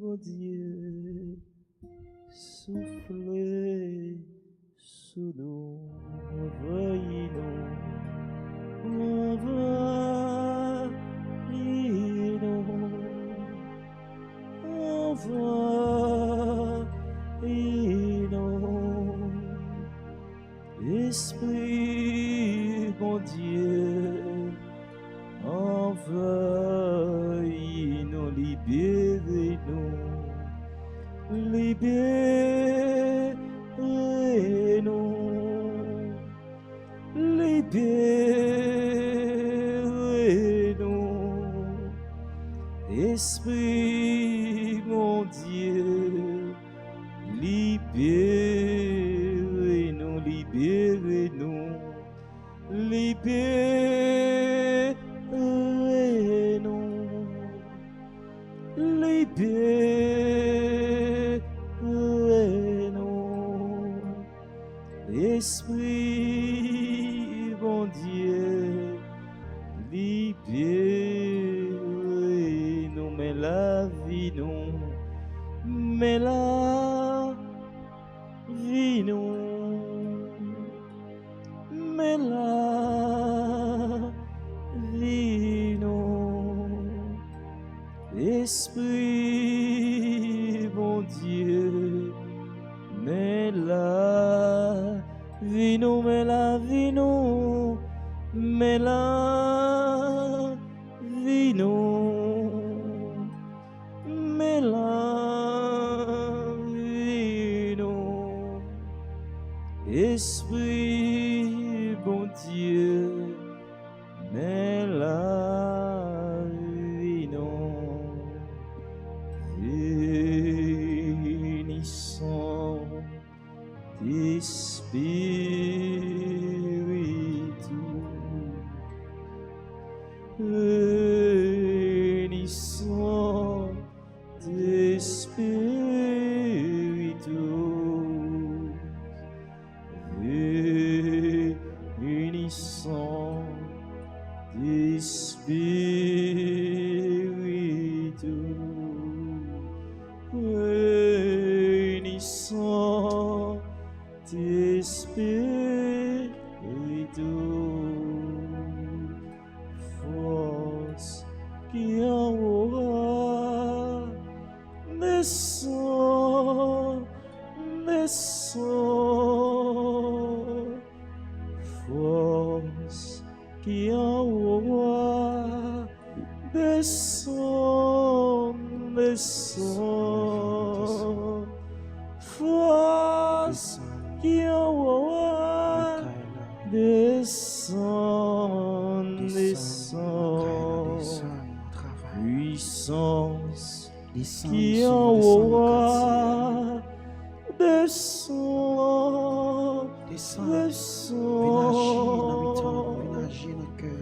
Mon Dieu, soufflez sous nous, envahis-nous, Esprit, mon Dieu, envahis-nous, libérez-nous, libérez-nous, libérez-nous, Esprit, mon Dieu, libérez-nous, libérez-nous, libérez-nous, libérez-nous, Esprit, mon Dieu, libérez-nous, mais la vie nous, mais la vie nous, mais la vie nous, Esprit, mon Dieu, mais la vie nous, mais la vie nous, mais la vie non, mais la vie non, Esprit bon Dieu, mais la vie non, unissons force qui aura descend, force qui aura descend, force qui aura descend, puissance qui aura descend,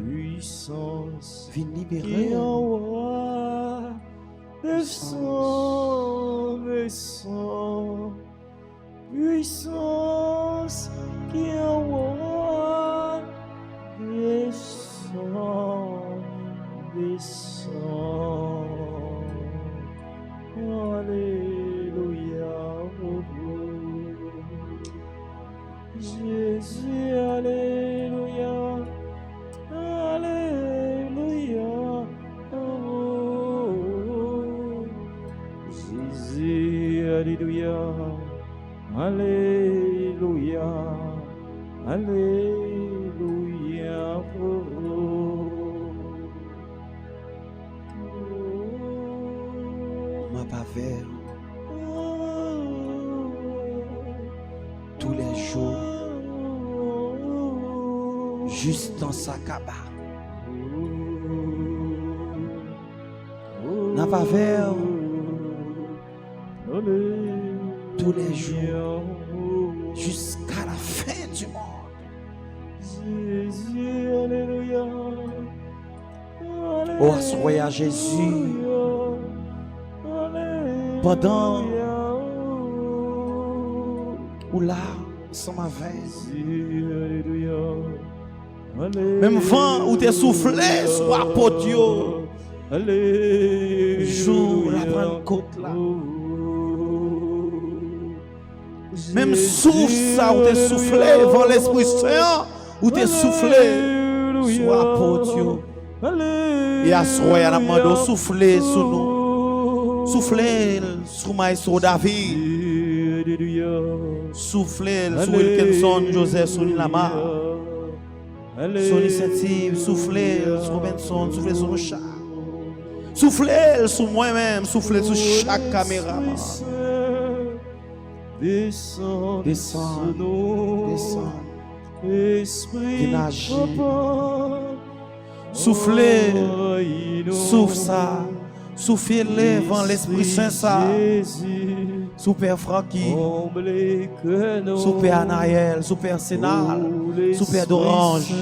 puissance qui aura descend, puissance qui aura descend. Alléluia, Jésus, alléluia, alléluia, Jésus, alléluia, alléluia, alléluia. Ma pas vers tous les jours, juste dans sa cabane. N'a pas vers tous les jours, jusqu'à la fin du monde. Jésus, alléluia. Oh, soyez Jésus. Pendant ou là, sans ma veille, même vent où t'es soufflé sur la porte, jour la prendre côte là. Même souffle ça où t'es soufflé, vent l'Esprit Saint, où t'es soufflé sur la porte. Et à ce moment, on a demandé souffler sur nous. Soufflez sur Maestro David. Soufflez sur Wilkinson, Joseph, sur Lamar. Sur l'initiative, soufflez sur Robinson, soufflez sur Richard. Soufflez sur moi-même, soufflez sur chaque caméra. Descends, Énergie. Soufflez, souffle ça. Soufflez vent l'Esprit Saint ça. Sous Père Francky, sous Père Anaël, sous Père Sénal, sous Père d'Orange.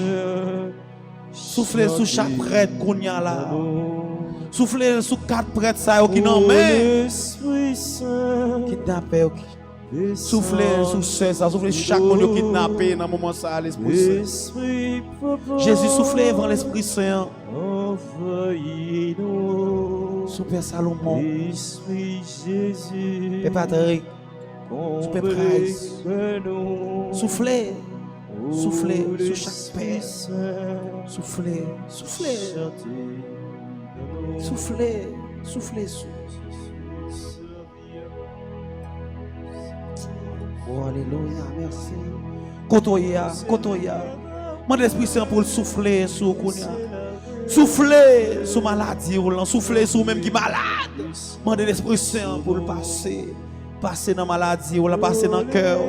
Soufflez sous chaque prêtre qu'on y a là. Soufflez sous 4 prêtres ça qui n'en met. Kidnappé. Soufflez sous ça, soufflez chaque monde kidnappé dans le moment ça l'Esprit Saint. Jésus soufflez vent l'Esprit Saint. Sous Père Salomon, Père Patrick, sous Père Price, soufflez, soufflez sur chaque père, soufflez, soufflez, soufflez, soufflez sur. Oh, alléluia, merci. Kotoya, Kotoya, Demande l'Esprit Saint pour le souffler sur Kounia. Souffler sur maladie ou souffler sur même qui malade. Demande l'Esprit Saint pour le passer. Passer dans maladie ou passer dans cœur.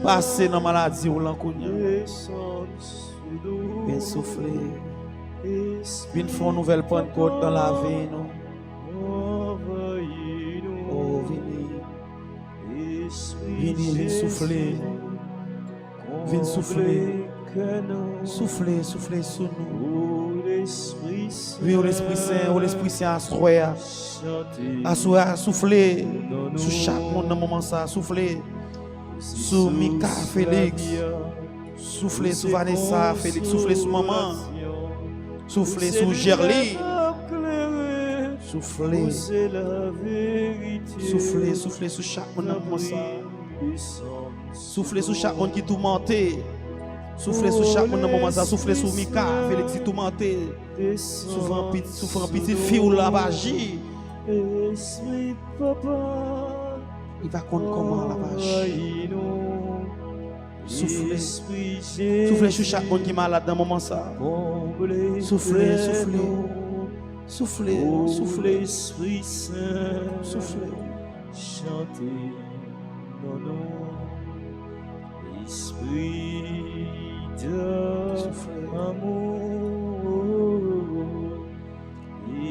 Passer dans maladie ou Kounia. Viens souffler. Viens faire une nouvelle Pentecôte dans la vie. Oh, viens souffler. Viens souffler. Souffler sur nous. Oui, l'Esprit Saint, assoya, souffler sur chaque monde dans le moment ça, souffler sur Mika, Félix, souffler sur Vanessa, Félix, souffler sur maman, souffler sur Gerly, souffler sur chaque monde dans le moment ça, souffler sur chaque monde qui est tourmenté. Soufflez sur chaque monde dans le moment ça, soufflez sur Mika, Félix est tourmenté. Souffrant petit fille ou la magie. Il va comprendre comment la magie. Soufflez sur chaque monde qui est malade dans le moment ça. Soufflez. Chantez, non, Esprit d'amour,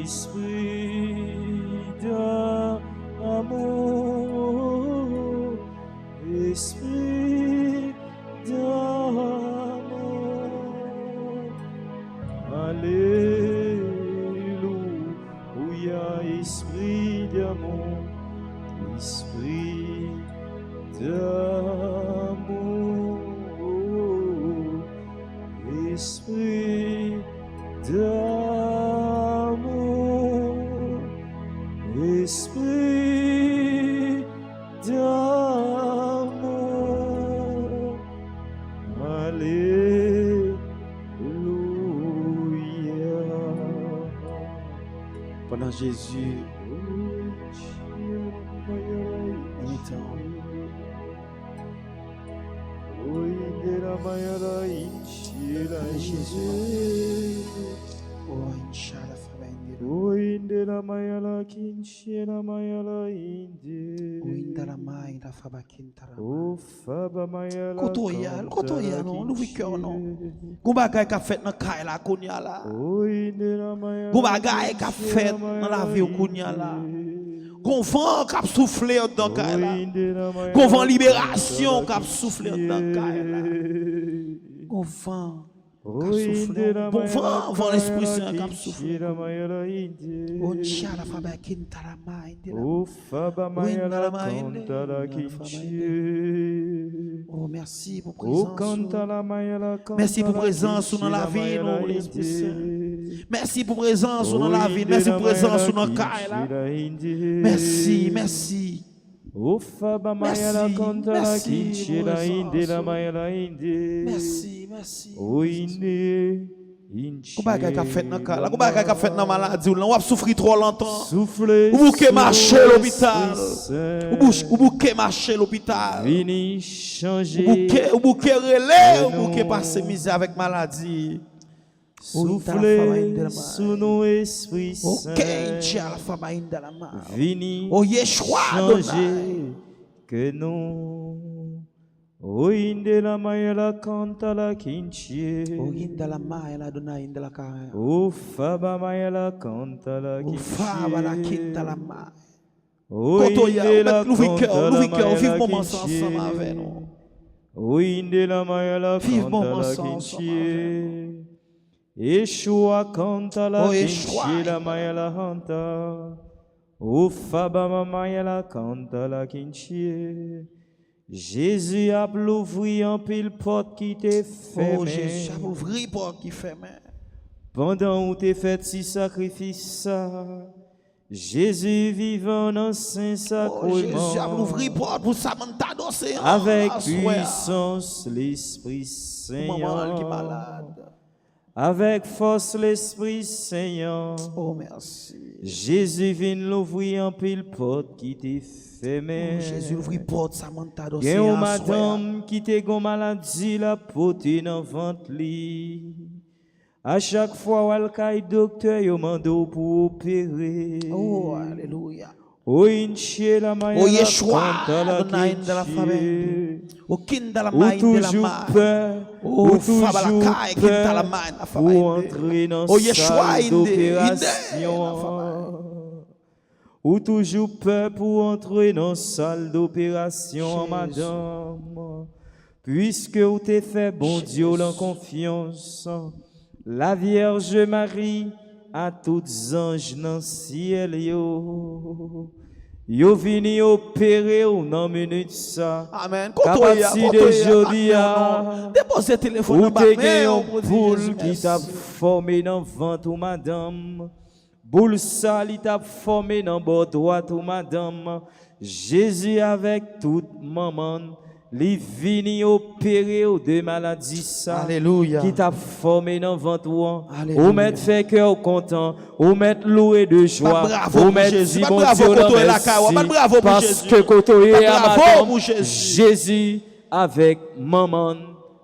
Esprit d'amour, Esprit d'amour, Alléluia, Esprit d'amour, Esprit d'amour, Esprit d'amour, Esprit d'amour, Alléluia. Pendant Jésus, en étant Jésus. Oh, Inch'Allah, O indela mayala kinshela mayala inde. O indala mai da fabakintara. O faba mayala. Kotoya non, nous cœur non. Goubagay ka fait dans kay la kounya la. O indela mayala. Goubagay ka fait dans la vie kounya la. Gon vent qui a soufflé dans kay la. Gon vent libération qui a soufflé dans kay la. Gon vent bon vent l'Esprit Saint qui a soufflé. Oh, Inch'Allah, Faba Kintara Mind. Oh, Faba Mayala Kantala Oh, merci pour présence. Merci pour présence dans la vie, nous, l'Esprit Saint. Merci pour présence dans la vie. Merci pour présence dans le cas. Merci, merci. O faba mayala kontala kinchela inde la mayala inde. Merci, merci. O inde inchi. Comment ka fait dans cas là? Comment ka fait dans maladie ou on souffrir trop longtemps? Souffler. Ou bouquet marcher l'hôpital. Ou bouquet marcher l'hôpital. Vini changer. Ou bouquet relais, ou bouquet passer misère avec maladie. Souffler sous nos esprits saints. Vini changer que nous. O indela mayala kantala kinchie. O indela mayala dona indela kaya. O faba mayala kantala kinchie. O faba la kintala ma. O indela kantala vive moment ensemble avec nous. O indela mayala kantala kinchie. Yeshua kantala kinchila mayala hanta. O faba mayala kantala kinchie. Jésus a l'ouvri en pile porte qui t'est fermée. Oh, Jésus a l'ouvri porte qui fermée. Pendant où t'es fait si sacrifice, Jésus vivant dans saint sacrement. Oh, Jésus a l'ouvri porte pour ça m'entendosser. Avec puissance l'Esprit Saint. Maman qui malade. avec force l'Esprit Saint. Oh, merci. Jésus vient l'ouvrir en pile porte qui t'est fermée. Oh, Jésus, ouvre porte, ça m'en t'a Gen ou madame qui te gon maladie la pote dans ventre li. À chaque fois où elle caille docteur yo mando pour opérer. Oh, alléluia. O inche la main Oh, la Yeshua, kanta la Adonai de la kinche. famille. Oh, kin de la Ou main de la toujours main. peur, Oh, ou faba la toujours caille, kin de la peur main, la pour famille. entrer dans Oh, Yeshua, salle inde, la d'opération. Ou toujours peur pour entrer dans salle d'opération, madame. Puisque vous t'es fait bon Dieu en confiance, la Vierge Marie à tous anges dans le ciel yo vini opérer ou non minute ça. Amen. Capacité de jeudi déposez téléphone ou en bas. te gen yon boule qui t'a formé dans le ventre ou madame. Boule ça li t'a formé dans le bord droit ou madame. Jésus avec toute maman li vini opérer ou de maladie ça. Alléluia. Qui t'a formé dans le ventre Alléluia. ou mettre fait cœur content ou mettre loué de joie bravo ou mettre Jésus. dit bon Bravo Dieu koto la kawa. Bravo pour parce Jésus. que koto est à Bravo madame pour Jésus. Jésus avec maman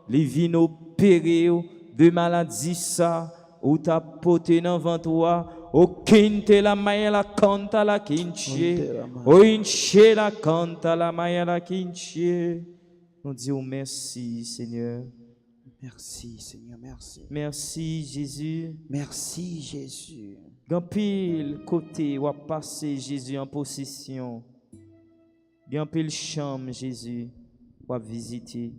li vinn opérer de maladie ça ou t'a porté dans ventre o kinte la maya la canta la kinche o inche la canta la maya la kinche. Nous disons merci Seigneur. Merci Seigneur, merci. Merci Jésus. Merci Jésus. Gan pile côté ou a passé Jésus en possession. Gan pile chambre Jésus ou a visiter.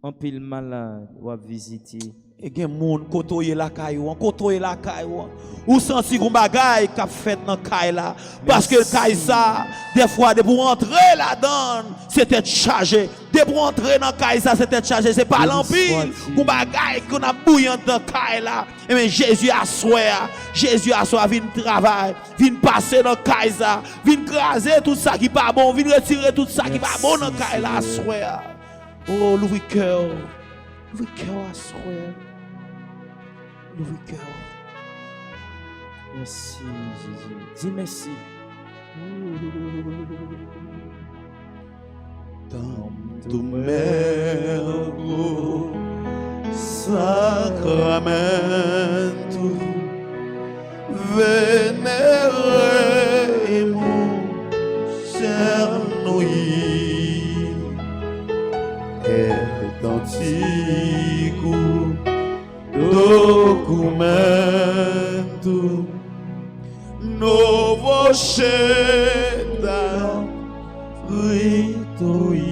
En pile malade ou a visiter. Et gen moun kotoye la caillou, kotoye la caillou. Ou senti gon bagay qu'a fait dans caille là parce que caille ça des fois de pour entrer là-dedans, c'était chargé. De pour entrer dans caille ça c'était chargé, c'est pas l'empile. Gon bagay qu'on a bouillant dans caille là. Et mais Jésus a soir vient travail, vient passer dans caille ça, vient craser tout ça qui pas bon, vient retirer tout ça qui pas bon dans caille là soir. Oh, l'ouvre cœur. L'ouvre cœur à soir. L'ouvre cœur. Merci Jésus. Dis merci. Tanto mergo sacramento veneremus cernui et antigo documento novo cheda ritui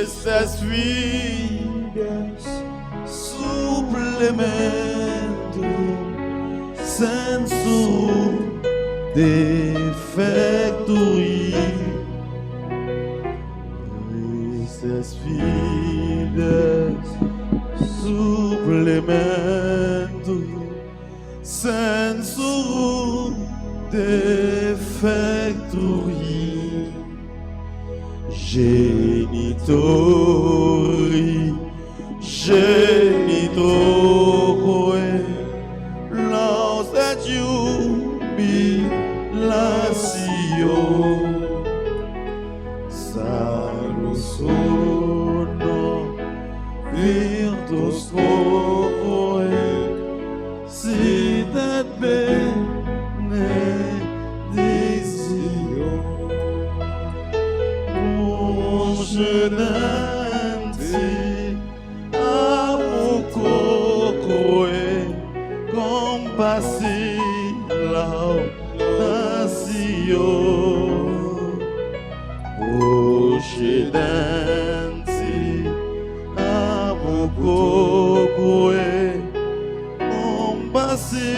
estas vidas suplemento sensu defectui estas vidas suplemento sensu defectui genitori genitoque los et jubilatio salus sono virtus coe sit et benedictio ungenenti amucoque compassi laudatio ungenenti amucoque compassi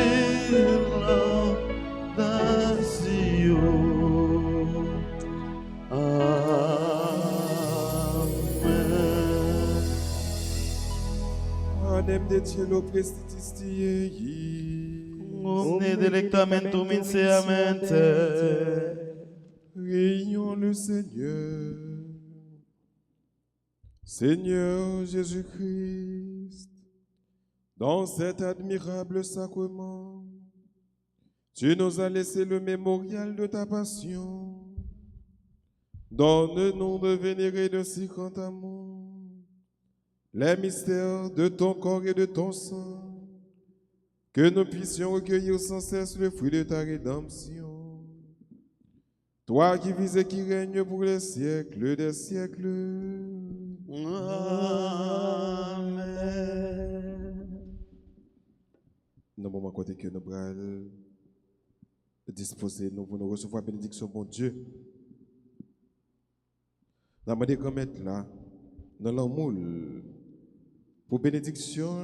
laudatio. Adem de cielo prestigistiei. Omne delectamentum inseamente. Prions le Seigneur. Seigneur Jésus-Christ, dans cet admirable sacrement, tu nous as laissé le mémorial de ta passion. Donne-nous de vénérer de si grand amour les mystères de ton corps et de ton sang, que nous puissions recueillir sans cesse le fruit de ta rédemption. Toi qui vis et qui règnes pour les siècles des siècles. Amen. Nous moment côté que nous allons disposer nous pour nous recevoir la bénédiction, bon Dieu. Nous avons des mettre là, dans l'amour, pour bénédiction,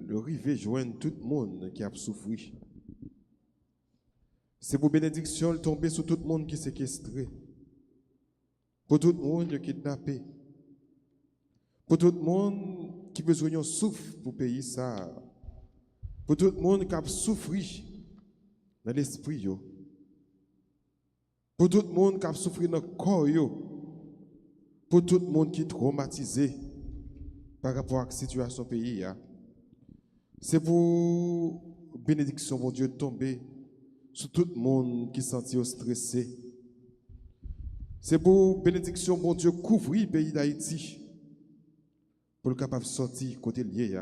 le rivet joindre tout le monde qui a souffert. C'est pour bénédiction tomber sur tout le monde qui s'est séquestré. Pour tout le monde qui est kidnappé. Pour tout le monde qui a besoin de souffle pour payer ça. Pour tout le monde qui a souffert dans l'esprit. Pour tout le monde qui a souffert dans le corps. Pour tout le monde qui est traumatisé par rapport à la situation du pays. C'est pour bénédiction, mon Dieu, tomber sur tout le monde qui sentit stressé. C'est pour bénédiction, mon Dieu, couvrir le pays d'Haïti. Pour le capable de sortir côté lié.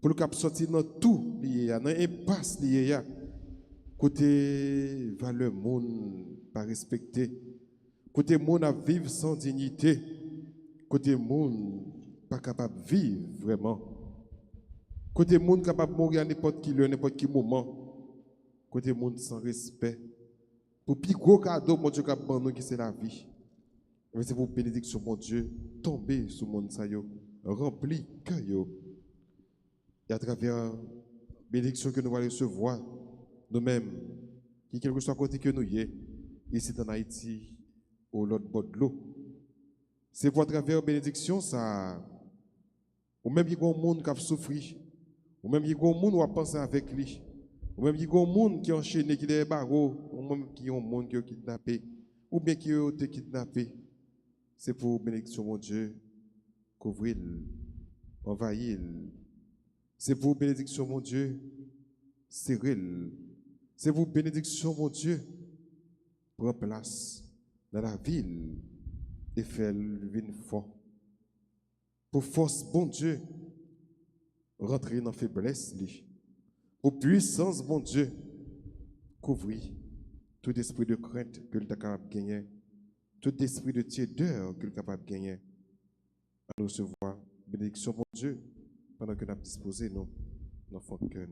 Pour le capable de sortir dans tout lié, dans l'impasse lié. Côté valeur monde pas respecté. Côté monde à vivre sans dignité. Côté monde pas capable de vivre vraiment. Côté monde capable de mourir à n'importe qui lieu, n'importe quel moment. Côté monde sans respect. Pour plus gros cadeau, mon Dieu, qui c'est la vie. C'est pour bénédiction, mon Dieu, tomber sur mon monde, rempli cœur. Et à travers la bénédiction que nous allons recevoir, nous-mêmes, qui quel que soit côté que nous y est, ici en Haïti, au l'autre bord de l'eau. C'est pour à travers la bénédiction, ça, ou même qui a un monde qui a souffert, ou même qui a un monde qui a pensé avec lui, ou même qui a un monde qui a enchaîné, qui est barreau, ou même qui a un monde qui a kidnappé, ou bien qui a été kidnappé. C'est pour bénédiction, mon Dieu, couvrir, envahir. C'est pour bénédiction, mon Dieu, serrer. C'est pour bénédiction, mon Dieu, prendre place dans la ville et faire le fort. Pour force, bon Dieu, rentrer dans la faiblesse. Pour puissance, bon Dieu, couvrir tout esprit de crainte que le capable de gagner, tout esprit de tiédeur que le capable de gagner. À nous recevoir, bénédiction, bon Dieu, pendant que nous avons disposé nos enfants de cœur.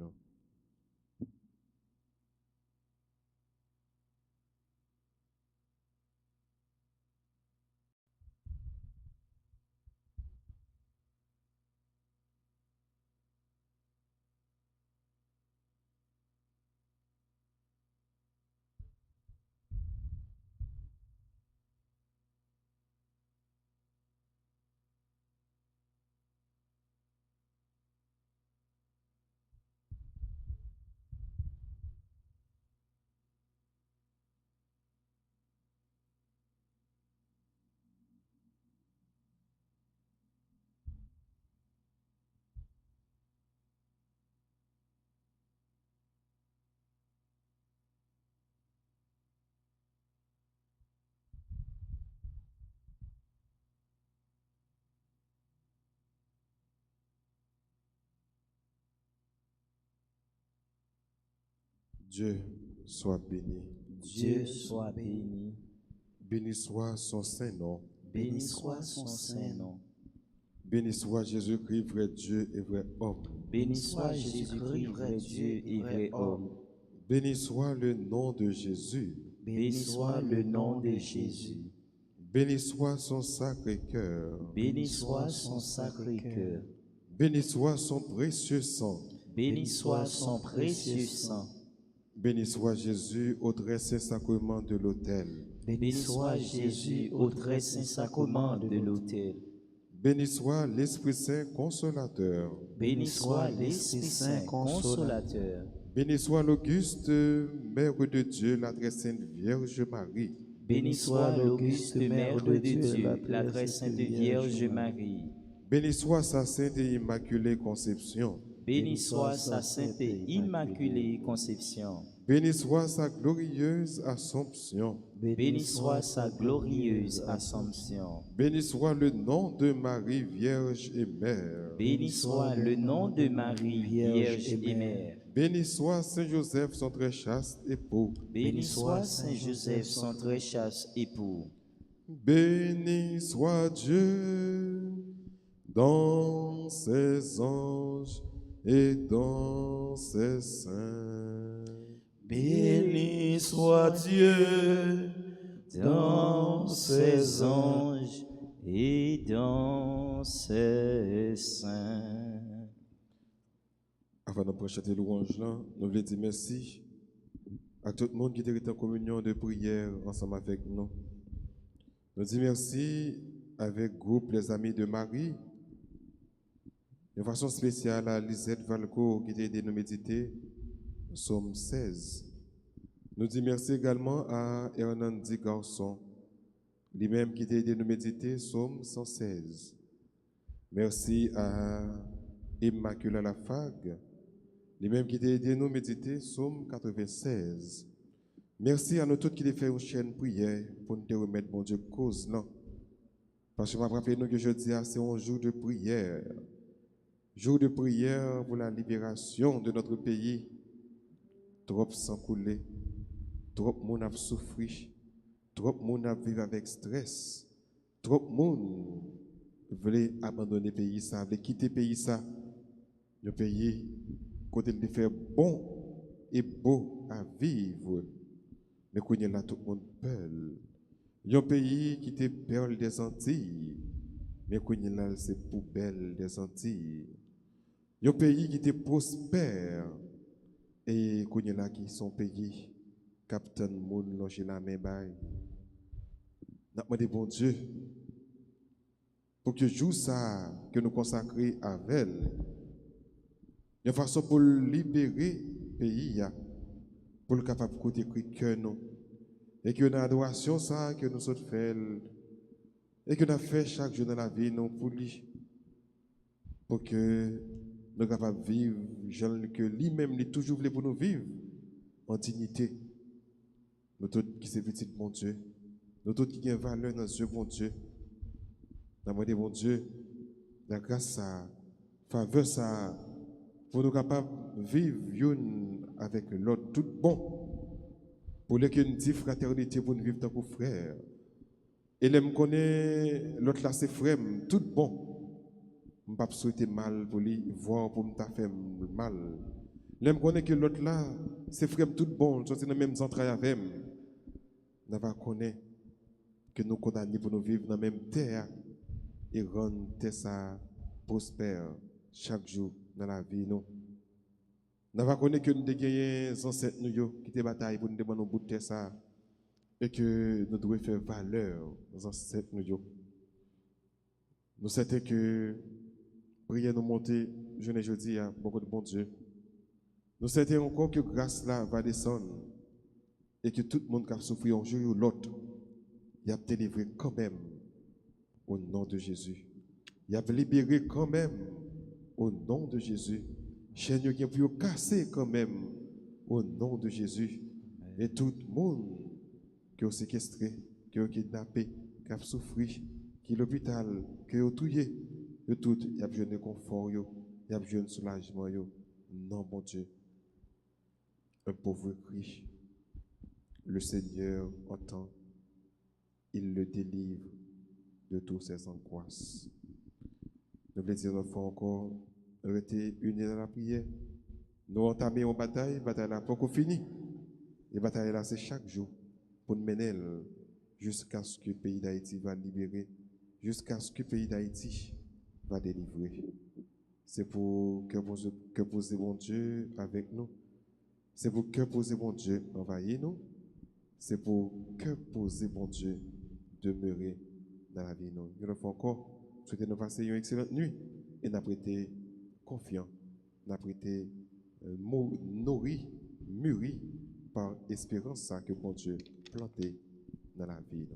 Dieu soit béni. Dieu soit béni. Béni soit son saint nom. Béni soit son saint nom. Béni soit Jésus-Christ, vrai Dieu et vrai homme. Béni soit Jésus-Christ, vrai Dieu et vrai homme. Béni soit le nom de Jésus. Béni soit le nom de Jésus. Béni soit son sacré cœur. Béni soit son sacré cœur. Béni soit son précieux sang. Béni soit son précieux sang. Béni soit Jésus au très saint sacrement de l'autel. Béni soit Jésus au très saint sacrement de l'autel. Béni soit l'Esprit Saint consolateur. Béni soit l'Esprit Saint consolateur. Béni soit l'auguste Mère de Dieu, la très sainte Vierge Marie. Béni soit l'auguste Mère de Dieu, la très sainte Vierge Marie. Béni soit sa sainte et immaculée conception. Béni soit sa sainte et immaculée conception. Béni soit sa glorieuse Assomption. Béni soit sa glorieuse Assomption. Béni soit le nom de Marie, Vierge et Mère. Béni soit le nom de Marie, Vierge et Mère. Béni soit Saint Joseph, son très chaste époux. Béni soit Saint Joseph, son très chaste époux. Béni soit Dieu dans ses anges et dans ses saints. Béni soit Dieu Dans ses anges et dans ses saints. Avant de chanter louange là, nous voulons dire merci à tout le monde qui était en communion de prière ensemble avec nous. Nous disons merci avec le groupe Les Amis de Marie. De façon spéciale à Lisette Valco qui a aidé nous méditer, Psaume 16. Nous disons merci également à Hernandi Garçon, lui-même qui a aidé nous méditer, Psaume 116. Merci à Immaculée Lafague, lui-même qui a aidé nous méditer, Psaume 96. Merci à nous tous qui ont fait une chaîne prière pour nous remettre, mon Dieu, cause, non. Parce que je me rappelle que jeudi, c'est un jour de prière. Jour de prière pour la libération de notre pays. Trop sang coulé, trop de monde a souffert, trop de monde a vécu avec stress, trop de monde veut abandonner le pays, ça, veut quitter le pays, ça. Le pays, côté de faire bon et beau à vivre, mais qu'on y a là, tout le monde peur. Un pays qui était perle des Antilles, mais qu'on y a là, c'est poubelle des Antilles. Un pays qui était prospère, et qu'on y a là qui sont payés, Captain Moon, logé la main bail. Nous demandons bon Dieu pour que jour ça que nous consacrer à elle, de façon pour libérer le pays, pour le capable de côté que nous, et que dans l'adoration ça que nous sommes fait, et que nous fait chaque jour dans la vie, nous pour lui, pour que nous sommes capables de vivre, que lui-même, il toujours voulu pour nous vivre en dignité. Nous tous qui sommes petits, bon Dieu. Nous tous qui avons valeur dans les yeux, bon Dieu. Nous demandons, bon Dieu, la grâce, ça, faveur, ça, pour nous capables de vivre une avec l'autre, tout bon. Pour que nous disions fraternité, pour nous vivre tant que frères. Et là, je connais l'autre là, c'est frère, tout bon. Je ne vais pas souhaiter mal pour lui, voir pour me faire mal. Je connais que l'autre là, c'est frère tout bon, c'est dans les mêmes entrailles avec moi. Je ne vais pas connaître que nous condamnons pour nous vivre dans la même terre et rendre terre ça prospère chaque jour dans la vie. Nous ne vais pas connaître que nous avons gagné des ancêtres qui étaient bataille pour nous demander au bout de terre ça et que nous devons faire valeur aux ancêtres. Nous savons que prière nous monter, je ne dis à beaucoup de bon Dieu. Nous savons encore que grâce là va descendre et que tout le monde qui a souffert un jour ou l'autre, il a délivré quand même au nom de Jésus. Il a libéré quand même au nom de Jésus. Chaîne qui a pu casser quand même au nom de Jésus. Et tout le monde qui a séquestré, qui a kidnappé, qui a souffert, qui est à l'hôpital, qui a tué. De tout, il y a besoin de confort, il y a besoin de soulagement. Non, mon Dieu. Un pauvre cri. Le Seigneur entend. Il le délivre de toutes ses angoisses. Nous voulons dire l'enfant encore, rester unis dans la prière. Nous entamons une bataille là pas qu'on finit. Et bataille là, c'est chaque jour pour nous mener jusqu'à ce que le pays d'Haïti va libérer, jusqu'à ce que le pays d'Haïti va délivrer. C'est pour que poser mon Dieu avec nous. C'est pour que poser mon Dieu envahir nous. C'est pour que poser mon Dieu demeurer dans la vie. Nous avons encore souhaité nous passer une excellente nuit et nous avons été confiants, nous avons été nourris, mûris par l'espérance que mon Dieu planté dans la vie.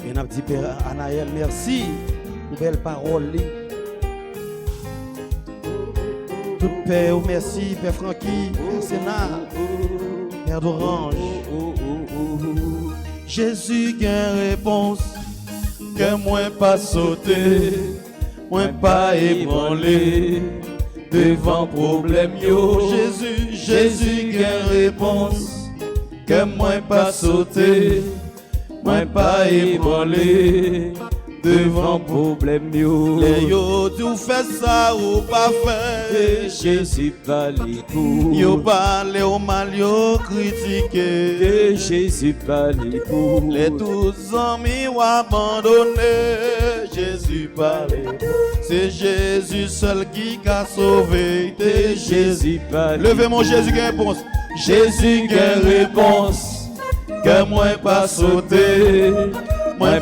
Et n'a dit Père Anaël, merci pour belle parole. Tout Père, merci Père Francky, Père Sénat, Père d'Orange. Jésus qui a réponse, que moi pas sauté, moi pas ébranlé devant problème yo. Jésus qui a réponse, que moi pas sauté, moi pas ébranlé devant problème yo. Les yo tout fait ça ou pas fait. Jésus parle pour. Yo parle au mal yo critiqué. Jésus parle pour. Les tous amis ou abandonné. Jésus parle. C'est Jésus seul qui a sauvé. Jésus parle. Levez mon Jésus qui a réponse. Jésus qui a réponse. Que moi pas sauté. Moi